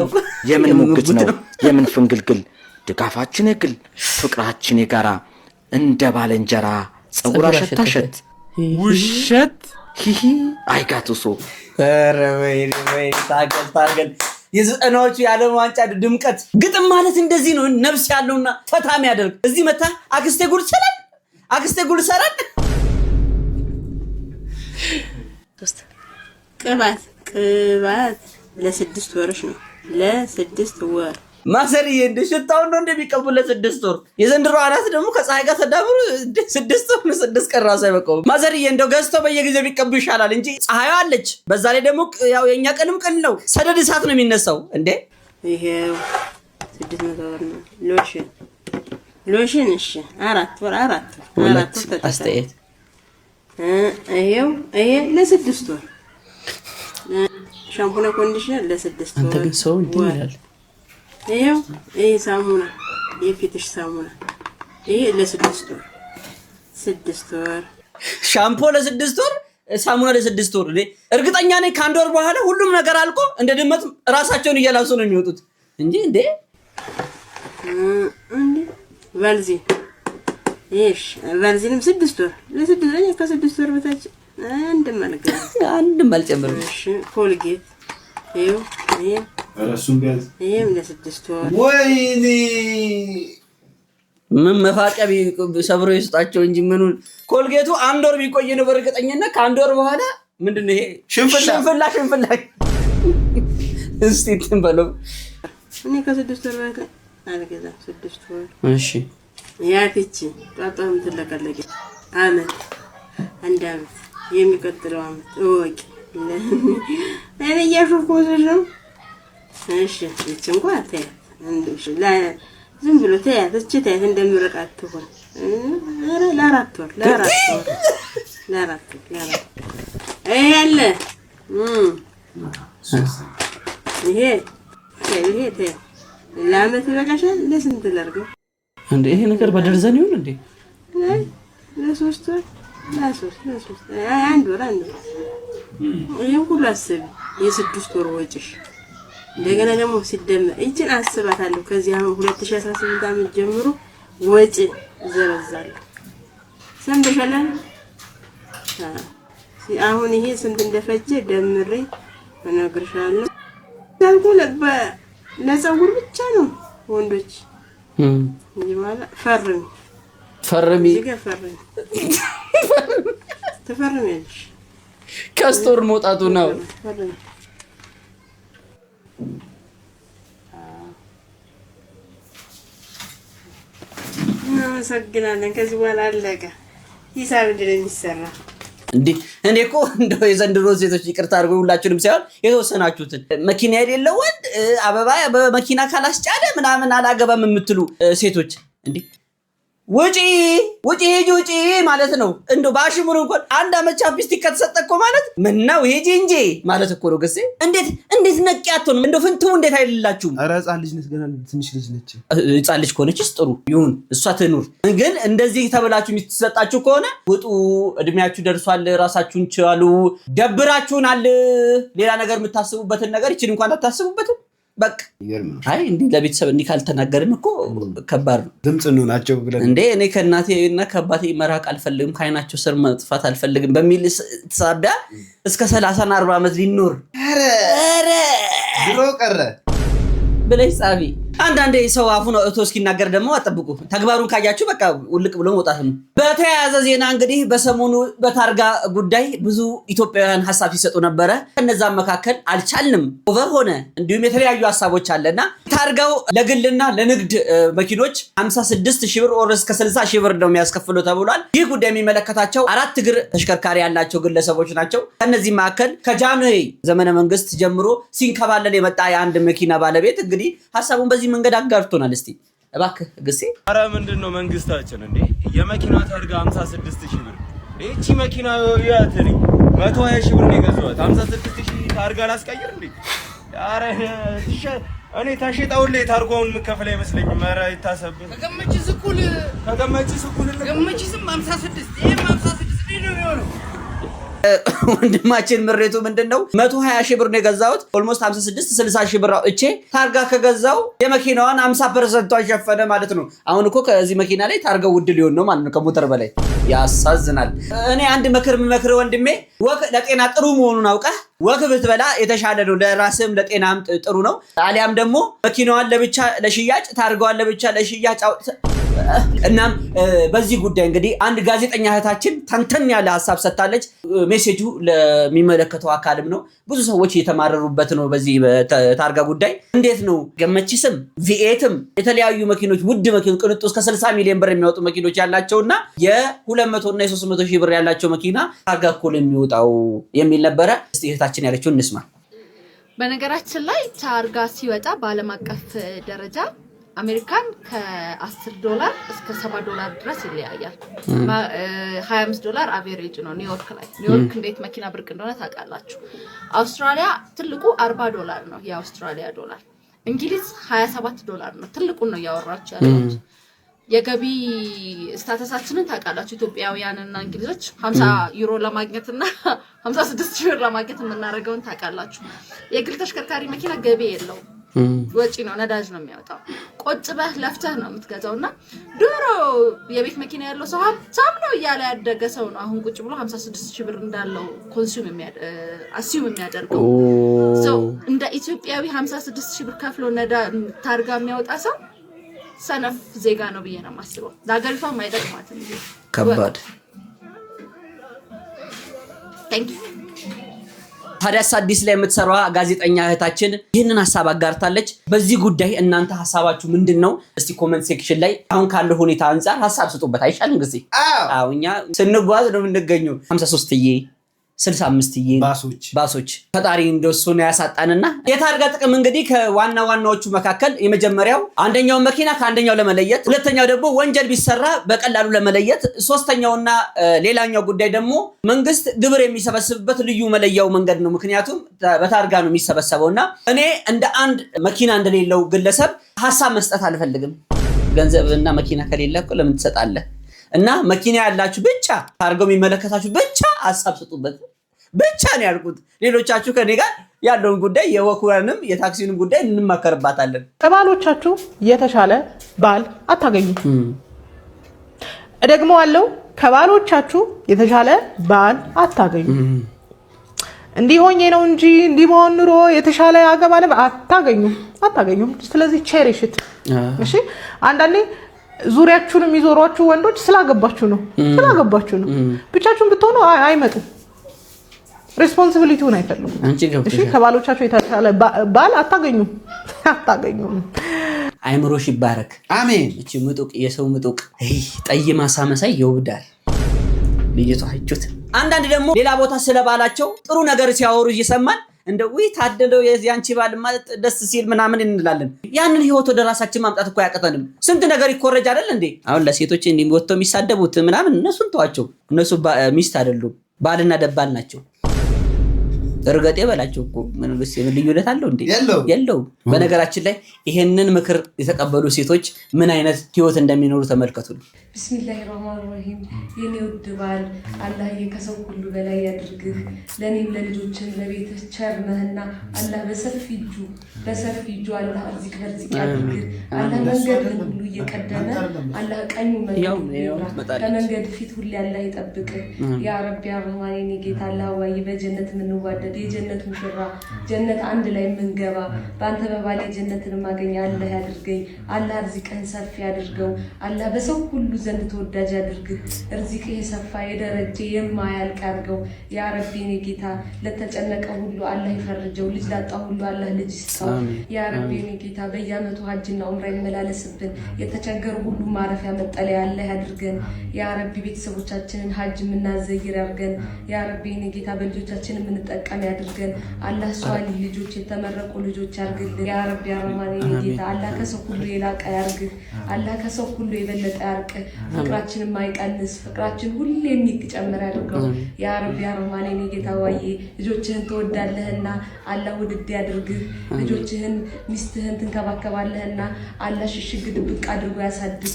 የምን ሙግት ነው የምን ፍንግልግል ድጋፋችን የግል ፍቅራችን የጋራ እንደ ባለንጀራ ጸጉራ ሸታሸት ውሸት ሂሂ አይጋቱሶ ወይ ታገል የዘጠናዎቹ የዓለም ዋንጫ ድምቀት ግጥም ማለት እንደዚህ ነው። ነፍስ ያለውና ፈታም ያደርግ እዚህ መታ አክስቴ ጉድ ሰራን ቅባት ለ6 ወርሽ ነው ለ6 ወር ማሰርዬ እንደ ሽታው ነው እንደሚቀቡ ለ6 ወር። የዘንድሮ አናት ደግሞ ከፀሐይ ጋር ተዳብሮ 6 ወር 6 ቀን ራሱ አይበቃው። ማሰርዬ እንደው ገዝቶ በየጊዜው ቢቀቡ ይሻላል እንጂ ፀሐዩ አለች። በዛ ላይ ደግሞ ያው የኛ ቀንም ቀን ነው። ሰደድ እሳት ነው የሚነሳው እንዴ። ይሄው 600 ወር ነው ሎሽን እሺ 4 ወር አስተያየት ይሄው ይሄ ለ6 ወር ሻምፑና ኮንዲሽነር ለ6 ወር። አንተ ግን ሰው እንዴ ይላል። ይሄው ይሄ ሳሙና የፊትሽ ሳሙና ይሄ ለ6 ወር 6 ወር ሻምፖ ለ6 ወር ሳሙና ለ6 ወር። እርግጠኛ ነኝ ከአንድ ወር በኋላ ሁሉም ነገር አልቆ እንደ ድመት ራሳቸውን እየላሱ ነው የሚወጡት እንጂ እንዴ ቫልዚን እሺ ቫልዚንም 6 ወር ለ6 ወር ከ6 ወር በታች አንድም አልጨምርም። እሺ ኮልጌት ይሄው ይሄ እሱም ቢያንስ ይሄም ለ6 ወር ወይኔ ምን መፋቂያ ሰብሮ ይስጣቸው እንጂ ምኑን ኮልጌቱ አንድ ወር ቢቆይ ነው በእርግጠኝነት። ከአንድ ወር በኋላ ምንድነው ይሄ ሽንፍላ እስቲ እንትን በለው። እኔ ከ6 ወር በላይ አልገዛም 6 ወር። እሺ ያትቺ ጣጣም ተለቀለቀ አመት አንድ አመት የሚቀጥለው አመት ወቂ እኔ ያሽኮዘሽ ነው እሺ እቺ እንኳን አታይ እንዴሽ ዝም ብሎ ታያት እቺ ታያት እንደምርቃት ትሆን አረ ለአራት ወር አለ ይሄ ለአመት ይበቃሻል ለስንት ላድርገው እንዴ ይሄ ነገር በደርዘን ይሁን እንዴ ለሶስት ወር አንድ ወር ይሄ ሁሉ አስቢ የስድስት ወር ወጪሽ እንደገና ደግሞ ሲደመር እቺን አስባታለሁ ከዚህ አሁን 2018 አመት ጀምሮ ወጪ ዘረዛለሁ ሰምተሻል አሁን ይሄ ስንት እንደፈጀ ደምሬ እነግርሻለሁ ታልኩ ለፀጉር ብቻ ነው ወንዶች ይባላ ፈርሚ ተፈርሚያለሽ ከስቶር መውጣቱ ነው እናመሰግናለን ከዚህ በኋላ አለቀ ሂሳብ እንደሚሰራ እንዴ እኔኮ እንደው የዘንድሮ ሴቶች ይቅርታ አድርጉ ሁላችሁንም ሳይሆን የተወሰናችሁትን መኪና የሌለው ወንድ አበባ በመኪና ካላስጫደ ምናምን አላገባም የምትሉ ሴቶች እንዴ ውጪ ሂጂ ማለት ነው እንደው ባሽሙር እንኳን አንድ አመት ቻፕስቲክ ከተሰጠኮ ማለት ምን ነው ሂጂ እንጂ ማለት እኮ ነው ገሴ እንዴት ነቂያቶ ነው እንደው ፍንቱ እንዴት አይልላችሁም ኧረ ህፃን ልጅ ነች ገና ትንሽ ልጅ ነች ህፃን ልጅ ከሆነችስ ጥሩ ይሁን እሷ ትኑር ግን እንደዚህ ተበላችሁ የሚተሰጣችሁ ከሆነ ውጡ እድሜያችሁ ደርሷል ራሳችሁን ቻሉ ደብራችሁናል ሌላ ነገር የምታስቡበትን ነገር እቺን እንኳን አታስቡበትም በቃ አይ እንዴ ለቤተሰብ እንዲ ካልተናገርን እኮ ከባድ ነው ድምጽ ነው ናቸው ብለን እንዴ እኔ ከእናቴና ከአባቴ መራቅ አልፈልግም ካይናቸው ስር መጥፋት አልፈልግም በሚል ተሳቢያ እስከ 30 እና 40 አመት ሊኖር አረ ድሮ ቀረ ብለሽ ጻቢ አንዳንዴ ሰው አፉን አውጥቶ እስኪናገር ደግሞ አጠብቁ ተግባሩን ካያችሁ በቃ ውልቅ ብሎ መውጣት ነው በተያያዘ ዜና እንግዲህ በሰሞኑ በታርጋ ጉዳይ ብዙ ኢትዮጵያውያን ሐሳብ ሲሰጡ ነበር ከነዛ መካከል አልቻልንም ኦቨር ሆነ እንዲሁም የተለያዩ ሐሳቦች አለና ታርጋው ለግልና ለንግድ መኪኖች 56000 ብር ወር እስከ 60000 ብር ነው የሚያስከፍለው ተብሏል ይህ ጉዳይ የሚመለከታቸው አራት እግር ተሽከርካሪ ያላቸው ግለሰቦች ናቸው ከነዚህ መካከል ከጃንሆይ ዘመነ መንግስት ጀምሮ ሲንከባለል የመጣ የአንድ መኪና ባለቤት እንግዲህ ሐሳቡን በዚህ መንገድ አጋርቶናል እስቲ እባክህ ግሴ አረ ምንድነው መንግስታችን እንዴ የመኪና ታርጋ 56000 ብር እቺ መኪና ያተኒ 120000 ብር ነው የገዛሁት 56000 ታርጋ ላስቀይር እንዴ አረ እኔ ታሽጣውል ታርጋውን መከፈል አይመስለኝም አረ ይታሰብ ከገመቺ ስኩል 56 ይሄ 56 ነው የሚሆነው ወንድማችን ምሬቱ ምንድነው 120000 ብር ነው የገዛሁት ኦልሞስት 56 60000 ብር እቼ ታርጋ ከገዛው የመኪናዋን 50% አሸፈነ ማለት ነው አሁን እኮ ከዚህ መኪና ላይ ታርጋው ውድ ሊሆን ነው ማለት ነው ከሞተር በላይ ያሳዝናል እኔ አንድ ምክር ወንድሜ ወክ ለጤና ጥሩ መሆኑን አውቀህ ወክ ብትበላ የተሻለ ነው ለራስም ለጤናም ጥሩ ነው አሊያም ደግሞ መኪናዋን ለብቻ ለሽያጭ ታርጋዋን ለብቻ ለሽያጭ እናም በዚህ ጉዳይ እንግዲህ አንድ ጋዜጠኛ እህታችን ተንተን ያለ ሐሳብ ሰጣለች ሜሴጁ ለሚመለከተው አካልም ነው ብዙ ሰዎች እየተማረሩበት ነው በዚህ ታርጋ ጉዳይ እንዴት ነው ገመቺስም ቪኤትም የተለያዩ መኪኖች ውድ መኪኖች ቅንጡ እስከ 60 ሚሊዮን ብር የሚያወጡ መኪኖች ያላቸውና የ200 እና የ300 ሺህ ብር ያላቸው መኪና ታርጋ እኮ የሚወጣው የሚል ነበረ እስቲ እህታችን ያለችውን እንስማ በነገራችን ላይ ታርጋ ሲወጣ በዓለም አቀፍ ደረጃ አሜሪካን ከ$10 እስከ $7 ድረስ ይለያያል $25 አቨሬጅ ነው ኒውዮርክ ላይ ኒውዮርክ እንዴት መኪና ብርቅ እንደሆነ ታውቃላችሁ አውስትራሊያ ትልቁ $40 ነው የአውስትራሊያ ዶላር እንግሊዝ $27 ነው ትልቁ ነው ያወራችሁ ያሉት የገቢ ስታተሳችንን ታውቃላችሁ ኢትዮጵያውያንና እንግሊዞች 50 ዩሮ ለማግኘትና 56000 ብር ለማግኘት የምናደርገውን ታውቃላችሁ የግል ተሽከርካሪ መኪና ገቢ የለውም ወጪ ነው ነዳጅ ነው የሚያወጣው ቆጭበህ ለፍተህ ነው የምትገዛውና ዶሮ የቤት መኪና ያለው ሰው ሀብታም ነው እያለ ያደገ ሰው ነው አሁን ቁጭ ብሎ 56000 ብር እንዳለው ኮንሱም የሚያደርገው ሰው እንደ ኢትዮጵያዊ 56000 ብር ከፍሎ ታርጋ የሚያወጣ ሰው ሰነፍ ዜጋ ነው ብዬ ነው የማስበው ለሀገሪቷ ማይጠቅማትም ከባድ ታዲያስ አዲስ ላይ የምትሰራዋ ጋዜጠኛ እህታችን ይህንን ሐሳብ አጋርታለች። በዚህ ጉዳይ እናንተ ሐሳባችሁ ምንድነው? እስቲ ኮሜንት ሴክሽን ላይ አሁን ካለው ሁኔታ አንፃር ሐሳብ ስጡበት። አይሻልም ጊዜ? አዎ እኛ ስንጓዝ ነው የምንገኘው 53ዬ 65ዬ ባሶች ፈጣሪ እንደሱ ነው ያሳጣንና የታርጋ ጥቅም እንግዲህ ከዋና ዋናዎቹ መካከል የመጀመሪያው አንደኛው መኪና ከአንደኛው ለመለየት፣ ሁለተኛው ደግሞ ወንጀል ቢሰራ በቀላሉ ለመለየት፣ ሶስተኛውና ሌላኛው ጉዳይ ደግሞ መንግስት ግብር የሚሰበስብበት ልዩ መለያው መንገድ ነው። ምክንያቱም በታርጋ ነው የሚሰበሰበውና እኔ እንደ አንድ መኪና እንደሌለው ግለሰብ ሐሳብ መስጠት አልፈልግም። ገንዘብና መኪና ከሌለ እኮ ለምን ትሰጣለህ? እና መኪና ያላችሁ ብቻ ታርጋው የሚመለከታችሁ ብቻ ሐሳብ ስጡበት ብቻ ነው ያልኩት። ሌሎቻችሁ ከኔ ጋር ያለውን ጉዳይ የወኩራንም የታክሲንም ጉዳይ እንማከርባታለን። ከባሎቻችሁ የተሻለ ባል አታገኙ። ደግሞ አለው ከባሎቻችሁ የተሻለ ባል አታገኙ። እንዲህ ሆኜ ነው እንጂ እንዲህ በሆን ኑሮ የተሻለ አገባለ አታገኙ። ስለዚህ ቼሪሽት። እሺ አንዳንዴ ዙሪያችሁን የሚዞሯችሁ ወንዶች ስላገባችሁ ነው። ብቻችሁን ብትሆኑ አይመጡም። ሬስፖንሲቢሊቲውን አይፈልጉም። እሺ ከባሎቻችሁ የተሻለ ባል አታገኙም። አይምሮሽ ይባረክ። አሜን። እቺ ምጡቅ የሰው ምጡቅ ጠይማ ሳመሳይ ይወብዳል ልጅቷ አይቹት። አንዳንድ ደግሞ ሌላ ቦታ ስለባላቸው ጥሩ ነገር ሲያወሩ እየሰማን እንደው ወይ ታደለው ያንቺ ባል ማለት ደስ ሲል ምናምን እንላለን። ያንን ህይወት ወደ ራሳችን ማምጣት እኮ ያቀተንም ስንት ነገር ይኮረጅ አይደል እንዴ? አሁን ለሴቶች እንዲወጥተው የሚሳደቡት ምናምን እነሱን ተዋቸው። እነሱ ሚስት አይደሉም፣ ባልና ደባል ናቸው። እርገጤ በላቸው እኮ ምን ልዩነት አለው እንዴ? የለው። በነገራችን ላይ ይሄንን ምክር የተቀበሉ ሴቶች ምን አይነት ህይወት እንደሚኖሩ ተመልከቱ። ቢስሚላሂርራህማኒርራሂም የኔ ውድ ባል አላህ ከሰው ሁሉ በላይ ያድርግህ። ለኔም ለልጆችን ለቤትህ ቸር ነህና አላህ በሰፊ እጁ አላህ እዚህ ያድርግህ። አላህ መንገድህን ሁሉ እየቀደመ አላህ ቀኙ ከመንገድ ፊት ሁሉ አላህ ይጠብቅህ። ያ ረቢ አርህማን የኔ ጌታ አላህ ወይ በጀነት ምንዋደድ የጀነት ሙሽራ ጀነት አንድ ላይ ምንገባ በአንተ በባሌ ጀነትን ማገኛ አላህ ያድርገኝ። አላህ ርዝቅህን ሰፊ ያድርገው። አላህ በሰው ሁሉ ዘንድ ተወዳጅ ያድርግህ። ርዝቅህ የሰፋ የደረጀ የማያልቅ ያድርገው። ያ ረቢ የኔ ጌታ ለተጨነቀ ሁሉ አላህ ይፈርጀው። ልጅ ላጣ ሁሉ አላህ ልጅ ይስጠው። ያ ረቢ የኔ ጌታ በየዓመቱ ሀጅና ዑምራ ይመላለስብን። የተቸገሩ ሁሉ ማረፊያ መጠለያ አላህ ያድርገን። ያ ረቢ ቤተሰቦቻችንን ሀጅ የምናዘይር ያድርገን። ያ ረቢ የኔ ጌታ በልጆቻችን የምንጠቀም ያድርገን። አላህ ሷሊ ልጆች የተመረቁ ልጆች ያርግልን። ያ ረቢ አርህማን የኔ ጌታ አላህ ከሰው ሁሉ የላቀ ያርግህ። አላህ ከሰው ሁሉ የበለጠ ያርቅህ። ፍቅራችንን ማይቀንስ ፍቅራችን ሁሌ የሚጨምር ያድርገው። ያ ረቢ አርህማን የኔ ጌታ ዋዬ ልጆችህን ትወዳለህና አላህ ውድድ ያድርግህ። ልጆችህን ሚስትህን ትንከባከባለህና አላህ ሽሽግ ድብቅ አድርጎ ያሳድግህ።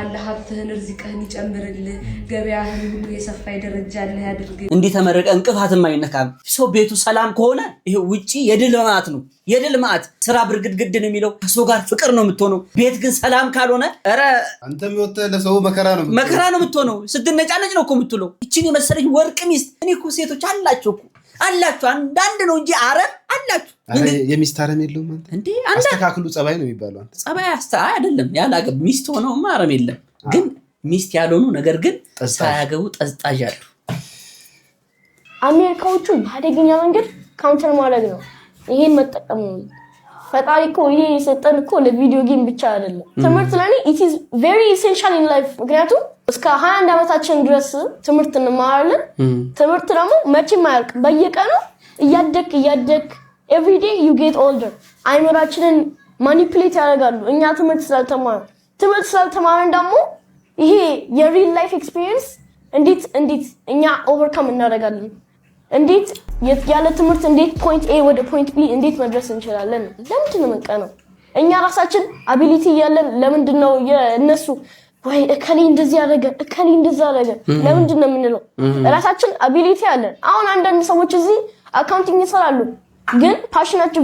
አላህ ሀብትህን ርዝቅህን ይጨምርልህ። ገበያህን ሁሉ የሰፋ የደረጃ አላህ ያድርግህ። እንዲህ ተመረቀ እንቅፋትም አይነካም። ሰው ቤቱ ሰላም ከሆነ ይሄ ውጪ የድል ማዕት ነው። የድል ማዕት ስራ ብርግድግድ ነው የሚለው ከሰው ጋር ፍቅር ነው የምትሆነው። ቤት ግን ሰላም ካልሆነ ኧረ አንተም ወጥተህ ለሰው መከራ ነው የምትሆነው። ስትነጫነጭ ነው እኮ የምትውለው። ይቺን የመሰለች ወርቅ ሚስት እኔ እኮ ሴቶች አላችሁ አንዳንድ ነው እንጂ አረም አላችሁ። የሚስት አረም የለውም እንዴ? አስተካክሉ ጸባይ ነው የሚባለው። ጸባይ አይደለም ያላገብ ሚስት ሆነውማ አረም የለም። ግን ሚስት ያልሆኑ ነገር ግን ሳያገቡ ጠዝጣዥ አሉ። አሜሪካዎቹን በአደገኛ መንገድ ካውንተር ማድረግ ነው። ይሄን መጠቀም ነው። ፈጣሪ እኮ ይሄ የሰጠን እኮ ለቪዲዮ ጌም ብቻ አይደለም። ትምህርት ለኔ it is very essential in life። ምክንያቱም እስከ 21 ዓመታችን ድረስ ትምህርት እንማራለን። ትምህርት ደግሞ መቼም አያልቅም። በየቀኑ እያደግ every day you get older። አይምራችንን ማኒፑሌት ያደርጋሉ። እኛ ትምህርት ስላልተማርን ደግሞ ይሄ የሪል ላይፍ ኤክስፒሪየንስ እንዴት እኛ ኦቨርካም እናደርጋለን? እንዴት ያለ ትምህርት እንዴት ፖይንት ኤ ወደ ፖይንት ቢ እንዴት መድረስ እንችላለን? ለምንድን ነው የምንቀነው? እኛ ራሳችን አቢሊቲ ያለን ለምንድን ነው የእነሱ ወይ እከሌ እንደዚህ ያደረገ እከሌ እንደዛ ያደረገ ለምንድን ነው የምንለው? ራሳችን አቢሊቲ ያለን። አሁን አንዳንድ ሰዎች እዚህ አካውንቲንግ ይሰራሉ፣ ግን ፓሽናቸው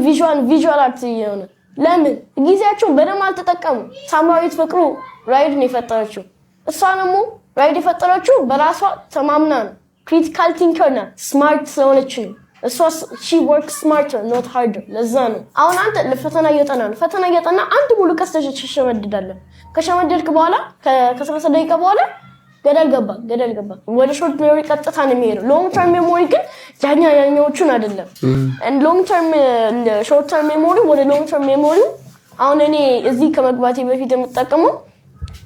ቪዥዋል አርት የሆነ ለምን ጊዜያቸውን በደንብ አልተጠቀሙ? ሳምራዊት ፍቅሩ ራይድ ነው የፈጠረችው። እሷ ደግሞ ራይድ የፈጠረችው በራሷ ተማምና ነው። ክሪቲካል ቲንከር ናት፣ ስማርት ስለሆነች ነው። እሷ she works smarter not harder። ለዛ ነው አሁን አንተ ለፈተና እየጠና አንድ ሙሉ ቀን ተሸመድዳለህ። ከሸመደድክ በኋላ ከ30 ደቂቃ በኋላ ገደል ገባ። ወደ ሾርት ሜሞሪ ቀጥታ ነው የሚሄደው። ሎንግ ተርም ሜሞሪ ግን ያኛዎቹን አይደለም and long term short term memory ወደ long term memory አሁን እኔ እዚህ ከመግባቴ በፊት የምጠቀመው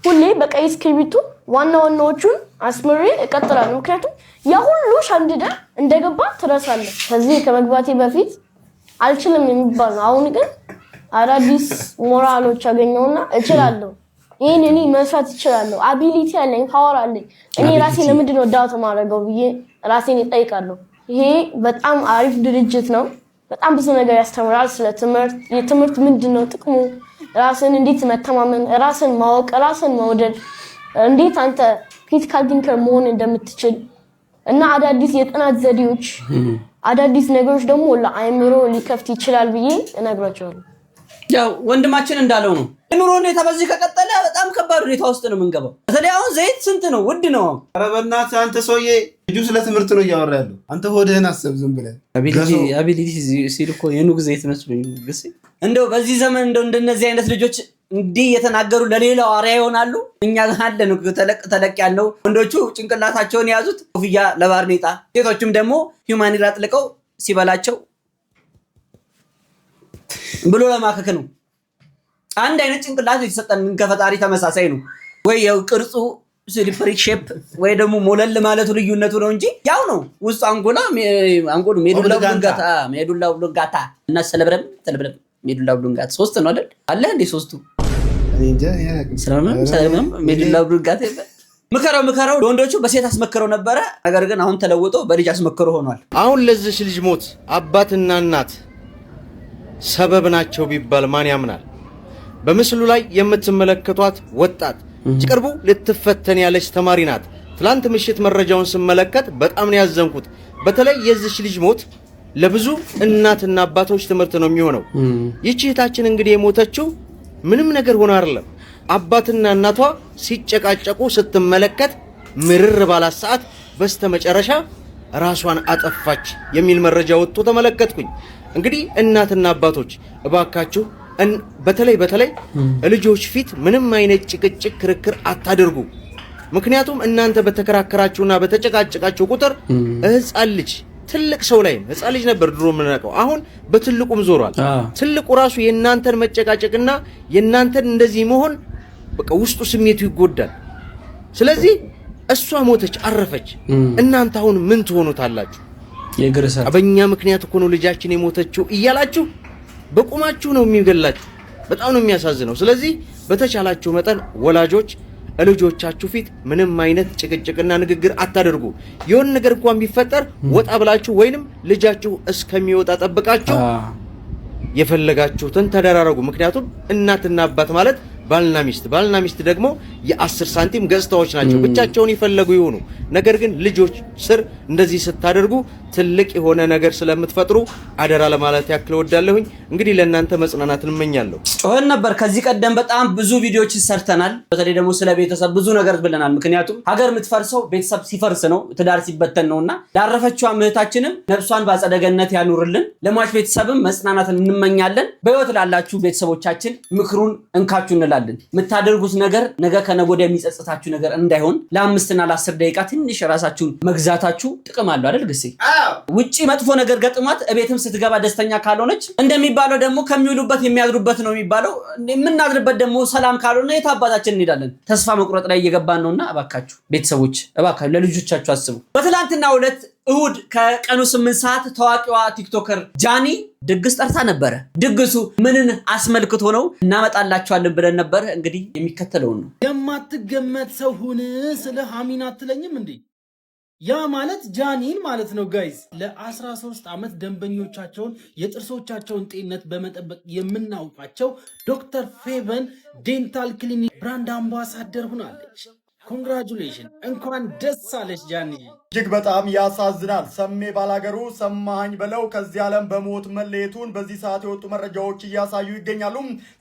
ሁሌ በቀይ እስክሪብቶ ዋናዎቹን አስምሬ እቀጥላለሁ ምክንያቱም ያ ሁሉ ሻንድደ እንደገባ ትረሳለህ ከዚህ ከመግባቴ በፊት አልችልም የሚባል ነው አሁን ግን አዳዲስ ሞራሎች አገኘውና እችላለሁ ይሄን እኔ መስራት እችላለሁ አቢሊቲ አለኝ ፓወር አለኝ እኔ ራሴ ለምንድን ነው ዳውት ማድረገው ብዬ ራሴን እጠይቃለሁ ይሄ በጣም አሪፍ ድርጅት ነው በጣም ብዙ ነገር ያስተምራል ስለ ትምህርት የትምህርት ምንድነው ጥቅሙ ራስን እንዴት መተማመን ራስን ማወቅ ራስን መውደድ እንዴት አንተ ክሪቲካል ቲንከር መሆን እንደምትችል እና አዳዲስ የጥናት ዘዴዎች አዳዲስ ነገሮች ደግሞ ለአይምሮ ሊከፍት ይችላል ብዬ እነግራቸዋለሁ ያው ወንድማችን እንዳለው ነው ኑሮ ሁኔታ በዚህ ከቀጠለ በጣም ከባድ ሁኔታ ውስጥ ነው የምንገባው በተለይ አሁን ዘይት ስንት ነው ውድ ነው ኧረ በእናትህ አንተ ሰውዬ ልጁ ስለ ትምህርት ነው እያወራ ያለው አንተ ሆድህን አሰብ ዝም ብለህ አቢሊቲ ሲልኮ የኑግ ዘይት መስሎኝ ግስ እንደው በዚህ ዘመን እንደው እንደነዚህ አይነት ልጆች እንዲህ የተናገሩ ለሌላው አሪያ ይሆናሉ እኛ ጋር ነው ተለቅ ያለው ወንዶቹ ጭንቅላታቸውን ያዙት ኮፍያ ለባርኔጣ ሴቶችም ደግሞ ሂዩማኒቲ አጥልቀው ሲበላቸው ብሎ ለማከክ ነው አንድ አይነት ጭንቅላት የተሰጠን ከፈጣሪ ተመሳሳይ ነው ወይ ያው ቅርጹ ስሊፐሪ ሼፕ ወይ ደግሞ ሞለል ማለቱ ልዩነቱ ነው እንጂ ያው ነው ውስጥ አንጎሉ ሜዱላ ብሉንጋታ እና ሰለብረም ሜዱላ ብሉንጋታ ሶስት ነው አይደል አለ እንዴ ሶስቱ ሰለብረም ሜዱላ ብሉንጋታ ምከረው ወንዶቹ በሴት አስመከረው ነበረ ነገር ግን አሁን ተለውጦ በልጅ አስመከረው ሆኗል አሁን ለዚህ ልጅ ሞት አባትና እናት ሰበብ ናቸው ቢባል ማን ያምናል በምስሉ ላይ የምትመለከቷት ወጣት ቅርቡ ልትፈተን ያለች ተማሪ ናት ትላንት ምሽት መረጃውን ስመለከት በጣም ነው ያዘንኩት በተለይ የዚህ ልጅ ሞት ለብዙ እናትና አባቶች ትምህርት ነው የሚሆነው ይህች እህታችን እንግዲህ የሞተችው ምንም ነገር ሆነ አይደለም አባትና እናቷ ሲጨቃጨቁ ስትመለከት ምርር ባላት ሰዓት በስተመጨረሻ ራሷን አጠፋች የሚል መረጃ ወጥቶ ተመለከትኩኝ እንግዲህ እናትና አባቶች እባካችሁ በተለይ ልጆች ፊት ምንም አይነት ጭቅጭቅ ክርክር አታድርጉ ምክንያቱም እናንተ በተከራከራችሁና በተጨቃጨቃችሁ ቁጥር ህፃን ልጅ ትልቅ ሰው ላይ ህፃን ልጅ ነበር ድሮ ምንነቀው አሁን በትልቁም ዞሯል ትልቁ ራሱ የእናንተን መጨቃጨቅና የእናንተን እንደዚህ መሆን በቃ ውስጡ ስሜቱ ይጎዳል ስለዚህ እሷ ሞተች አረፈች እናንተ አሁን ምን ትሆኑታላችሁ የግርሰት በእኛ ምክንያት እኮ ነው ልጃችን የሞተችው እያላችሁ በቁማችሁ ነው የሚገላችሁ በጣም ነው የሚያሳዝነው ስለዚህ በተቻላችሁ መጠን ወላጆች ልጆቻችሁ ፊት ምንም አይነት ጭቅጭቅና ንግግር አታደርጉ የሆነ ነገር እንኳን ቢፈጠር ወጣ ብላችሁ ወይንም ልጃችሁ እስከሚወጣ ጠብቃችሁ የፈለጋችሁትን ተደራረጉ ምክንያቱም እናትና አባት ማለት ባልና ሚስት ደግሞ የ10 ሳንቲም ገጽታዎች ናቸው ብቻቸውን ይፈልጉ ይሆኑ ነገር ግን ልጆች ስር እንደዚህ ስታደርጉ ትልቅ የሆነ ነገር ስለምትፈጥሩ አደራ ለማለት ያክል ወዳለሁኝ እንግዲህ ለእናንተ መጽናናትን እመኛለሁ ጮህን ነበር ከዚህ ቀደም በጣም ብዙ ቪዲዮዎች ሰርተናል በተለይ ደግሞ ስለ ቤተሰብ ብዙ ነገር ብለናል ምክንያቱም ሀገር የምትፈርሰው ቤተሰብ ሲፈርስ ነው ትዳር ሲበተን ነውና ዳረፈችው እህታችንም ነፍሷን ባጸደ ገነት ያኑርልን ለሟች ቤተሰብም መጽናናትን እንመኛለን በህይወት ላላችሁ ቤተሰቦቻችን ምክሩን እንካችሁ እንላለን የምታደርጉት ነገር ነገ ከነጎዳ የሚጸጽታችሁ ነገር እንዳይሆን ለ5 እና ለ10 ደቂቃ ትንሽ ራሳችሁን መግዛታችሁ ጥቅም አለው አይደል ግሴ ውጪ መጥፎ ነገር ገጥሟት እቤትም ስትገባ ደስተኛ ካልሆነች እንደሚባለው ደግሞ ከሚውሉበት የሚያድሩበት ነው የሚባለው የምናድርበት ደግሞ ሰላም ካልሆነ የታባታችን እንሄዳለን ተስፋ መቁረጥ ላይ እየገባን ነውና እባካችሁ ቤተሰቦች እባካችሁ ለልጆቻችሁ አስቡ በትላንትናው ዕለት እሁድ ከቀኑ 8 ሰዓት ታዋቂዋ ቲክቶከር ጃኒ ድግስ ጠርታ ነበር ድግሱ ምንን አስመልክቶ ነው እናመጣላችኋለን ብለን ነበር እንግዲህ የሚከተለው ነው የማትገመት ሰው ሁን ስለ ሀሚና አትለኝም እንዴ ያ ማለት ጃኒን ማለት ነው ጋይስ ለ13 ዓመት ደንበኞቻቸውን የጥርሶቻቸውን ጤንነት በመጠበቅ የምናውቃቸው ዶክተር ፌቨን ዴንታል ክሊኒክ ብራንድ አምባሳደር ሆናለች ኮንግራቹሌሽን እንኳን ደስ አለሽ ጃኒ እጅግ በጣም ያሳዝናል ሰሜ ባላገሩ ሰማኝ በለው ከዚህ ዓለም በሞት መለየቱን በዚህ ሰዓት የወጡ መረጃዎች እያሳዩ ይገኛሉ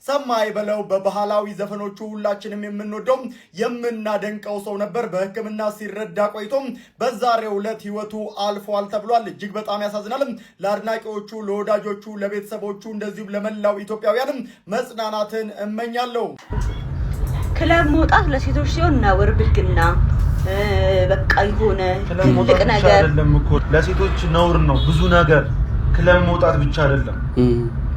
ሰማይ በለው በባህላዊ ዘፈኖቹ ሁላችንም የምንወደው የምናደንቀው ሰው ነበር በህክምና ሲረዳ ቆይቶ በዛሬው ዕለት ህይወቱ አልፏል ተብሏል እጅግ በጣም ያሳዝናል ለአድናቂዎቹ ለወዳጆቹ ለቤተሰቦቹ እንደዚሁም ለመላው ኢትዮጵያውያን መጽናናትን እመኛለሁ ክለብ መውጣት ለሴቶች ሲሆን ነውር ብልግና በቃ የሆነ ትልቅ ነገር አይደለም እኮ ለሴቶች ነውር ነው ብዙ ነገር ክለብ መውጣት ብቻ አይደለም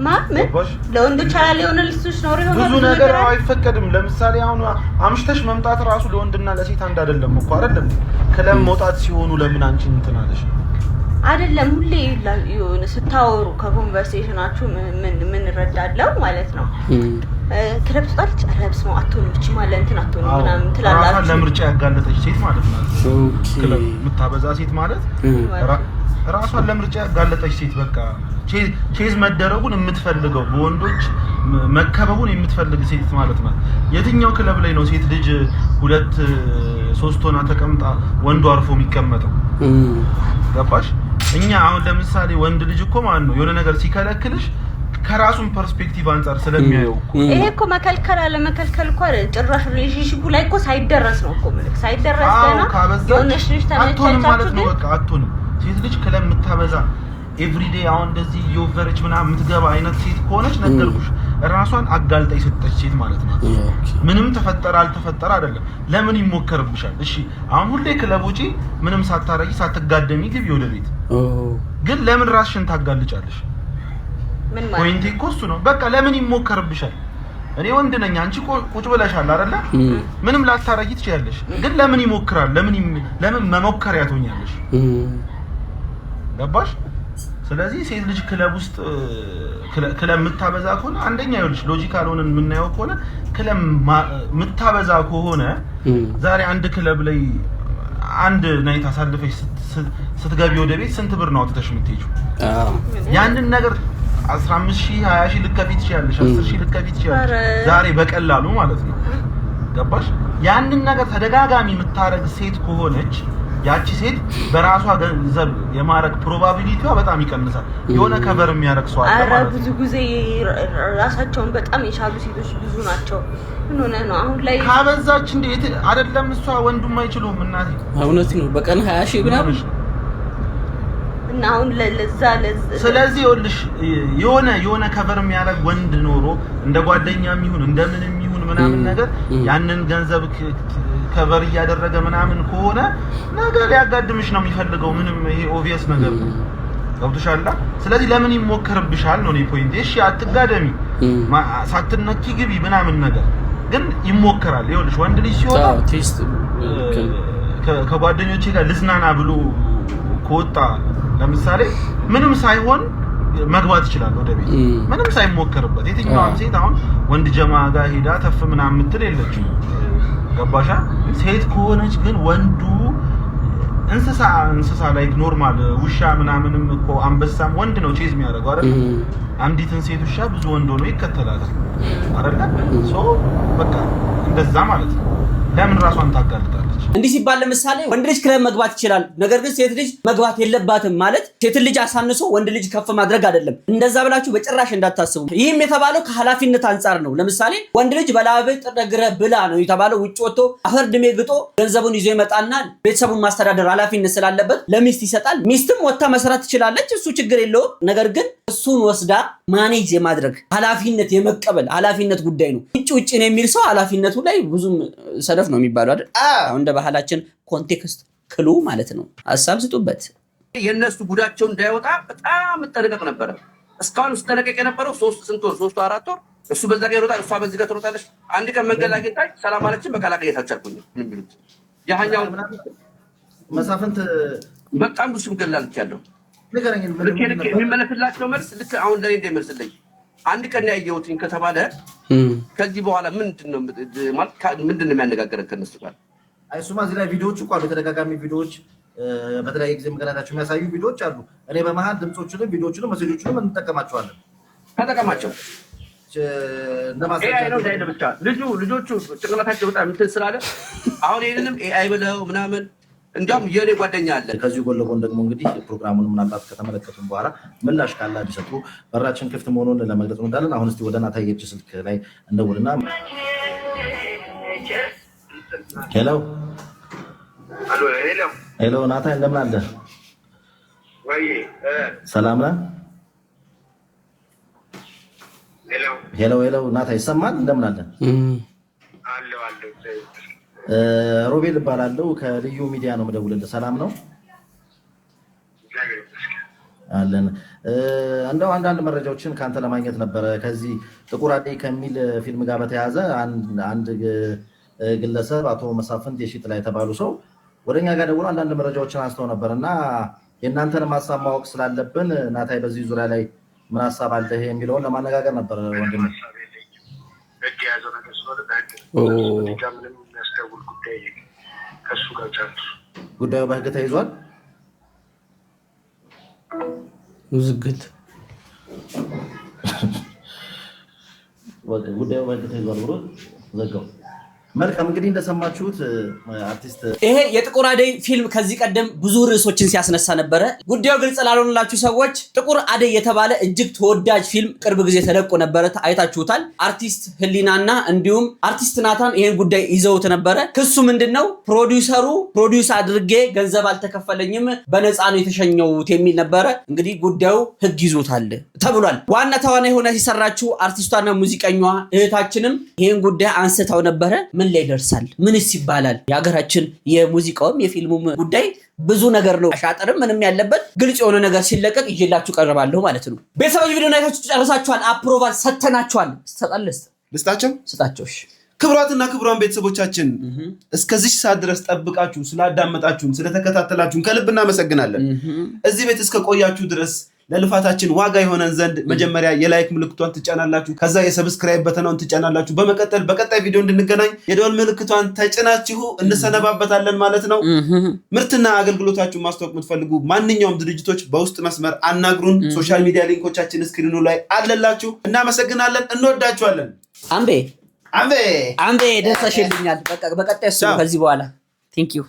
ምን ለወንዶች አላ የሆነ ልጅቶች ነውር ይሆናል ብዙ ነገር አይፈቀድም ለምሳሌ አሁን አምሽተሽ መምጣት ራሱ ለወንድና ለሴት አንድ አይደለም እኮ አይደለም ክለብ መውጣት ሲሆኑ ለምን አንቺ እንትን አለሽ አይደለም ሁሌ የሆነ ስታወሩ ከኮንቨርሴሽናችሁ ምን ረዳለው ማለት ነው ክለብ ትጣልች አረብስ ነው አትሆንች ማለት እንትን አትሆን ምናምን ትላላችሁ ራሷን ለምርጫ ያጋለጠች ሴት ማለት ነው ክለብ የምታበዛ ሴት ማለት ራሷን ለምርጫ ያጋለጠች ሴት በቃ ቼዝ መደረጉን የምትፈልገው በወንዶች መከበቡን የምትፈልግ ሴት ማለት ነው የትኛው ክለብ ላይ ነው ሴት ልጅ 2-3 ሆና ተቀምጣ ወንዱ አርፎ የሚቀመጠው ገባሽ እኛ አሁን ለምሳሌ ወንድ ልጅ እኮ ማለት ነው የሆነ ነገር ሲከለክልሽ ከራሱን ፐርስፔክቲቭ አንፃር ስለሚያየው ይሄ እኮ መከልከል አለ መከልከል እኮ ጭራሽ ሪሌሽንሺፑ ላይ እኮ ሳይደረስ ነው እኮ ማለት ሳይደረስ ገና የሆነሽ ልጅ ተመቻቻችሁ ነው በቃ አትሆንም ሴት ልጅ ክለብ የምታበዛ ኤቭሪዴ አሁን እንደዚህ ዮቨርች ምናምን የምትገባ አይነት ሴት ከሆነች ነገርኩሽ ራሷን አጋልጣ የሰጠች ሴት ማለት ነው ምንም ተፈጠረ አልተፈጠረ አይደለም ለምን ይሞከርብሻል እሺ አሁን ሁሌ ክለብ ውጪ ምንም ሳታረጊ ሳትጋደሚ ግቢ ወደ ቤት ግን ለምን ራስሽን ታጋልጫለሽ ምን ማለት ፖይንት እኮ እሱ ነው በቃ ለምን ይሞከርብሻል እኔ ወንድ ነኝ አንቺ ቁጭ ብለሻል አይደለ ምንም ላታረጊ ትችያለሽ ግን ለምን ይሞክራል ለምን መሞከሪያ ትሆኛለሽ ገባሽ ስለዚህ ሴት ልጅ ክለብ ውስጥ ክለብ የምታበዛ ከሆነ አንደኛ ይኸውልሽ ሎጂካል ሆነን የምናየው ከሆነ ክለብ የምታበዛ ከሆነ ዛሬ አንድ ክለብ ላይ አንድ ናይት አሳልፈሽ ስትገቢ ወደ ቤት ስንት ብር ነው አውጥተሽ የምትሄጂው ያንን ነገር 15000 20000 ልትከፊ ትችያለሽ 10000 ልትከፊ ትችያለሽ ዛሬ በቀላሉ ማለት ነው ገባሽ ያንን ነገር ተደጋጋሚ የምታረግ ሴት ከሆነች ያቺ ሴት በራሷ ገንዘብ የማረግ ፕሮባቢሊቲዋ በጣም ይቀንሳል የሆነ ከቨር የሚያረግ ሰው አለ ማለት ነው ብዙ ጊዜ ራሳቸውን በጣም የቻሉ ሴቶች ብዙ ናቸው ምን ሆነ ነው አሁን ላይ ካበዛች እንዴት አይደለም እሷ ወንዱም አይችሉም እናቴ እውነት ነው በቀን 20000 ምናምን እና አሁን ለዛ ስለዚህ ይኸውልሽ የሆነ ከቨር የሚያረግ ወንድ ኖሮ እንደ ጓደኛም ይሁን እንደምንም ይሁን ምናምን ነገር ያንን ገንዘብ ከቨር እያደረገ ምናምን ከሆነ ነገር ያጋድምሽ ነው የሚፈልገው ምንም ይሄ ኦብቪየስ ነገር ነው ገብቶሻል ስለዚህ ለምን ይሞከርብሻል ነው ፖይንት እሺ አትጋደሚ ሳትነኪ ግቢ ምናምን ነገር ግን ይሞከራል ይኸውልሽ ወንድ ልጅ ሲወጣ ቴስት ከጓደኞቼ ጋር ልዝናና ብሎ ከወጣ ለምሳሌ ምንም ሳይሆን መግባት ይችላል ወደ ቤት ምንም ሳይሞከርበት የትኛውም ሴት አሁን ወንድ ጀማ ጋር ሄዳ ተፍ ምናምን ምትል የለችም ገባሻ ሴት ከሆነች ግን ወንዱ እንስሳ ላይክ ኖርማል ውሻ ምናምንም እኮ አንበሳም ወንድ ነው ቼዝ የሚያደርገው አይደል አንዲትን ሴት ውሻ ብዙ ወንድ ሆኖ ይከተላታል አይደል ሶ በቃ እንደዛ ማለት ነው ለምን ራሷን ታጋልጣለች እንዲህ ሲባል ለምሳሌ ወንድ ልጅ ክለብ መግባት ይችላል ነገር ግን ሴት ልጅ መግባት የለባትም ማለት ሴት ልጅ አሳንሶ ወንድ ልጅ ከፍ ማድረግ አይደለም እንደዛ ብላችሁ በጭራሽ እንዳታስቡ ይሄም የተባለው ከኃላፊነት አንፃር ነው ለምሳሌ ወንድ ልጅ በላብ ጥረግረ ብላ ነው የተባለው ውጭ ወጥቶ አፈር ድሜ ግጦ ገንዘቡን ይዞ ይመጣና ቤተሰቡን ማስተዳደር ኃላፊነት ስላለበት ለሚስት ይሰጣል ሚስትም ወጣ መስራት ትችላለች እሱ ችግር የለውም ነገር ግን እሱን ወስዳ ማኔጅ የማድረግ ኃላፊነት የመቀበል ኃላፊነት ጉዳይ ነው ውጭ ነው የሚል ሰው ኃላፊነቱ ላይ ብዙም ሰደፍ ነው የሚባለው አይደል አሁን እንደ ባህላችን ኮንቴክስት ክሉ ማለት ነው ሐሳብ ስጡበት የነሱ ጉዳቸው እንዳይወጣ በጣም ተጠነቀቅ ነበር እስካሁን ተጠነቀቅ የነበረው 3-4 ወር እሱ በዛ ጋር ይሮጣል እሷ በዚህ ጋር ትሮጣለች አንድ ቀን መንገድ አግኝታኝ ሰላም አለችን መከላከያ ታቻልኩኝ ምን ቢሉት ያኛው መሳፍንት በጣም ብዙ ሽምግልና ያለው ልክ የሚመለስላቸው መልስ ልክ አሁን ለኔ እንደሚመስልኝ አንድ ቀን ያየሁትኝ ከተባለ ከዚህ በኋላ ምንድነው የሚያነጋገረን ከነሱ ጋር አይሱማ እዚህ ላይ ቪዲዮዎች እኮ አሉ የተደጋጋሚ ቪዲዮዎች በተለያየ ጊዜ መገናኛቸው የሚያሳዩ ቪዲዮዎች አሉ እኔ በመሃል ድምጾችንም ቪዲዮዎችንም መሴጆችንም እንጠቀማቸዋለን ተጠቀማቸው ኤአይ ነው ዳይለ ብቻ ልጆቹ ጭንቅላታቸው በጣም እንትን ስላለ አሁን ይሄንንም ኤአይ ብለው ምናምን እንዲያውም የኔ ጓደኛ አለ ከዚህ ጎን ለጎን ደግሞ እንግዲህ ፕሮግራሙን ምናልባት ከተመለከቱን በኋላ ምላሽ ካላ ቢሰጡ በራችን ክፍት መሆኑን ለመግለጽ እንወዳለን አሁን እስቲ ወደ ናታይ የእጅ ስልክ ላይ እንደውልና ሄሎ ናታይ እንደምን አለ ወይ ሰላም ነህ ሄሎ ናታይ ይሰማል እንደምን አለ ሮቤል እባላለሁ ከልዩ ሚዲያ ነው የምደውልልህ። ሰላም ነው አለን። እንደው አንዳንድ መረጃዎችን ካንተ ለማግኘት ነበረ። ከዚህ ጥቁር አደይ ከሚል ፊልም ጋር በተያያዘ አንድ ግለሰብ አቶ መሳፍንት የሺጥላ የተባሉ ሰው ወደኛ ጋር ደውሎ አንዳንድ መረጃዎችን አንስተው ነበርና የእናንተን ሀሳብ ማወቅ ስላለብን ናታይ በዚህ ዙሪያ ላይ ምን ሀሳብ አለህ የሚለውን ለማነጋገር ነበር ወንድም። ጉዳዩ በህግ ተይዟል። ውዝግት ጉዳዩ በህግ ተይዟል ብሎ ዘጋው። መልካም እንግዲህ እንደሰማችሁት አርቲስት ይሄ የጥቁር አደይ ፊልም ከዚህ ቀደም ብዙ ርዕሶችን ሲያስነሳ ነበረ። ጉዳዩ ግልጽ ላልሆነላችሁ ሰዎች ጥቁር አደይ የተባለ እጅግ ተወዳጅ ፊልም ቅርብ ጊዜ ተለቆ ነበረ፣ አይታችሁታል። አርቲስት ህሊናና እንዲሁም አርቲስት ናታን ይሄን ጉዳይ ይዘውት ነበረ። ክሱ ምንድነው? ፕሮዲውሰሩ ፕሮዲውስ አድርጌ ገንዘብ አልተከፈለኝም በነፃ ነው የተሸኘሁት የሚል ነበረ። እንግዲህ ጉዳዩ ህግ ይዞታል ተብሏል። ዋና ተዋናይ ሆና ሲሰራችሁ አርቲስቷና ሙዚቀኛዋ እህታችንም ይሄን ጉዳይ አንስተው ነበረ። ምን ላይ ደርሳል? ምንስ ይባላል? የሀገራችን የሙዚቃውም የፊልሙም ጉዳይ ብዙ ነገር ነው። አሻጥርም ምንም ያለበት ግልጽ የሆነ ነገር ሲለቀቅ ይዤላችሁ ቀርባለሁ ማለት ነው። ቤተሰቦች ቪዲዮ አይታችሁ ጨርሳችኋል። አፕሮቫል ሰተናችኋል። ስጣቸው። ክቡራትና ክቡራን ቤተሰቦቻችን እስከዚህ ሰዓት ድረስ ጠብቃችሁ ስላዳመጣችሁን ስለተከታተላችሁን ከልብ እናመሰግናለን። እዚህ ቤት እስከቆያችሁ ድረስ ለልፋታችን ዋጋ የሆነን ዘንድ መጀመሪያ የላይክ ምልክቷን ትጫናላችሁ፣ ከዛ የሰብስክራይብ በተናውን ትጫናላችሁ። በመቀጠል በቀጣይ ቪዲዮ እንድንገናኝ የደወል ምልክቷን ተጭናችሁ እንሰነባበታለን ማለት ነው። ምርትና አገልግሎታችሁን ማስተዋወቅ የምትፈልጉ ማንኛውም ድርጅቶች በውስጥ መስመር አናግሩን። ሶሻል ሚዲያ ሊንኮቻችን ስክሪኑ ላይ አለላችሁ። እናመሰግናለን። እንወዳችኋለን። አንቤ ደርሰሽልኛል። በቃ በቀጣይ ከዚህ በኋላ ቴንክ ዩ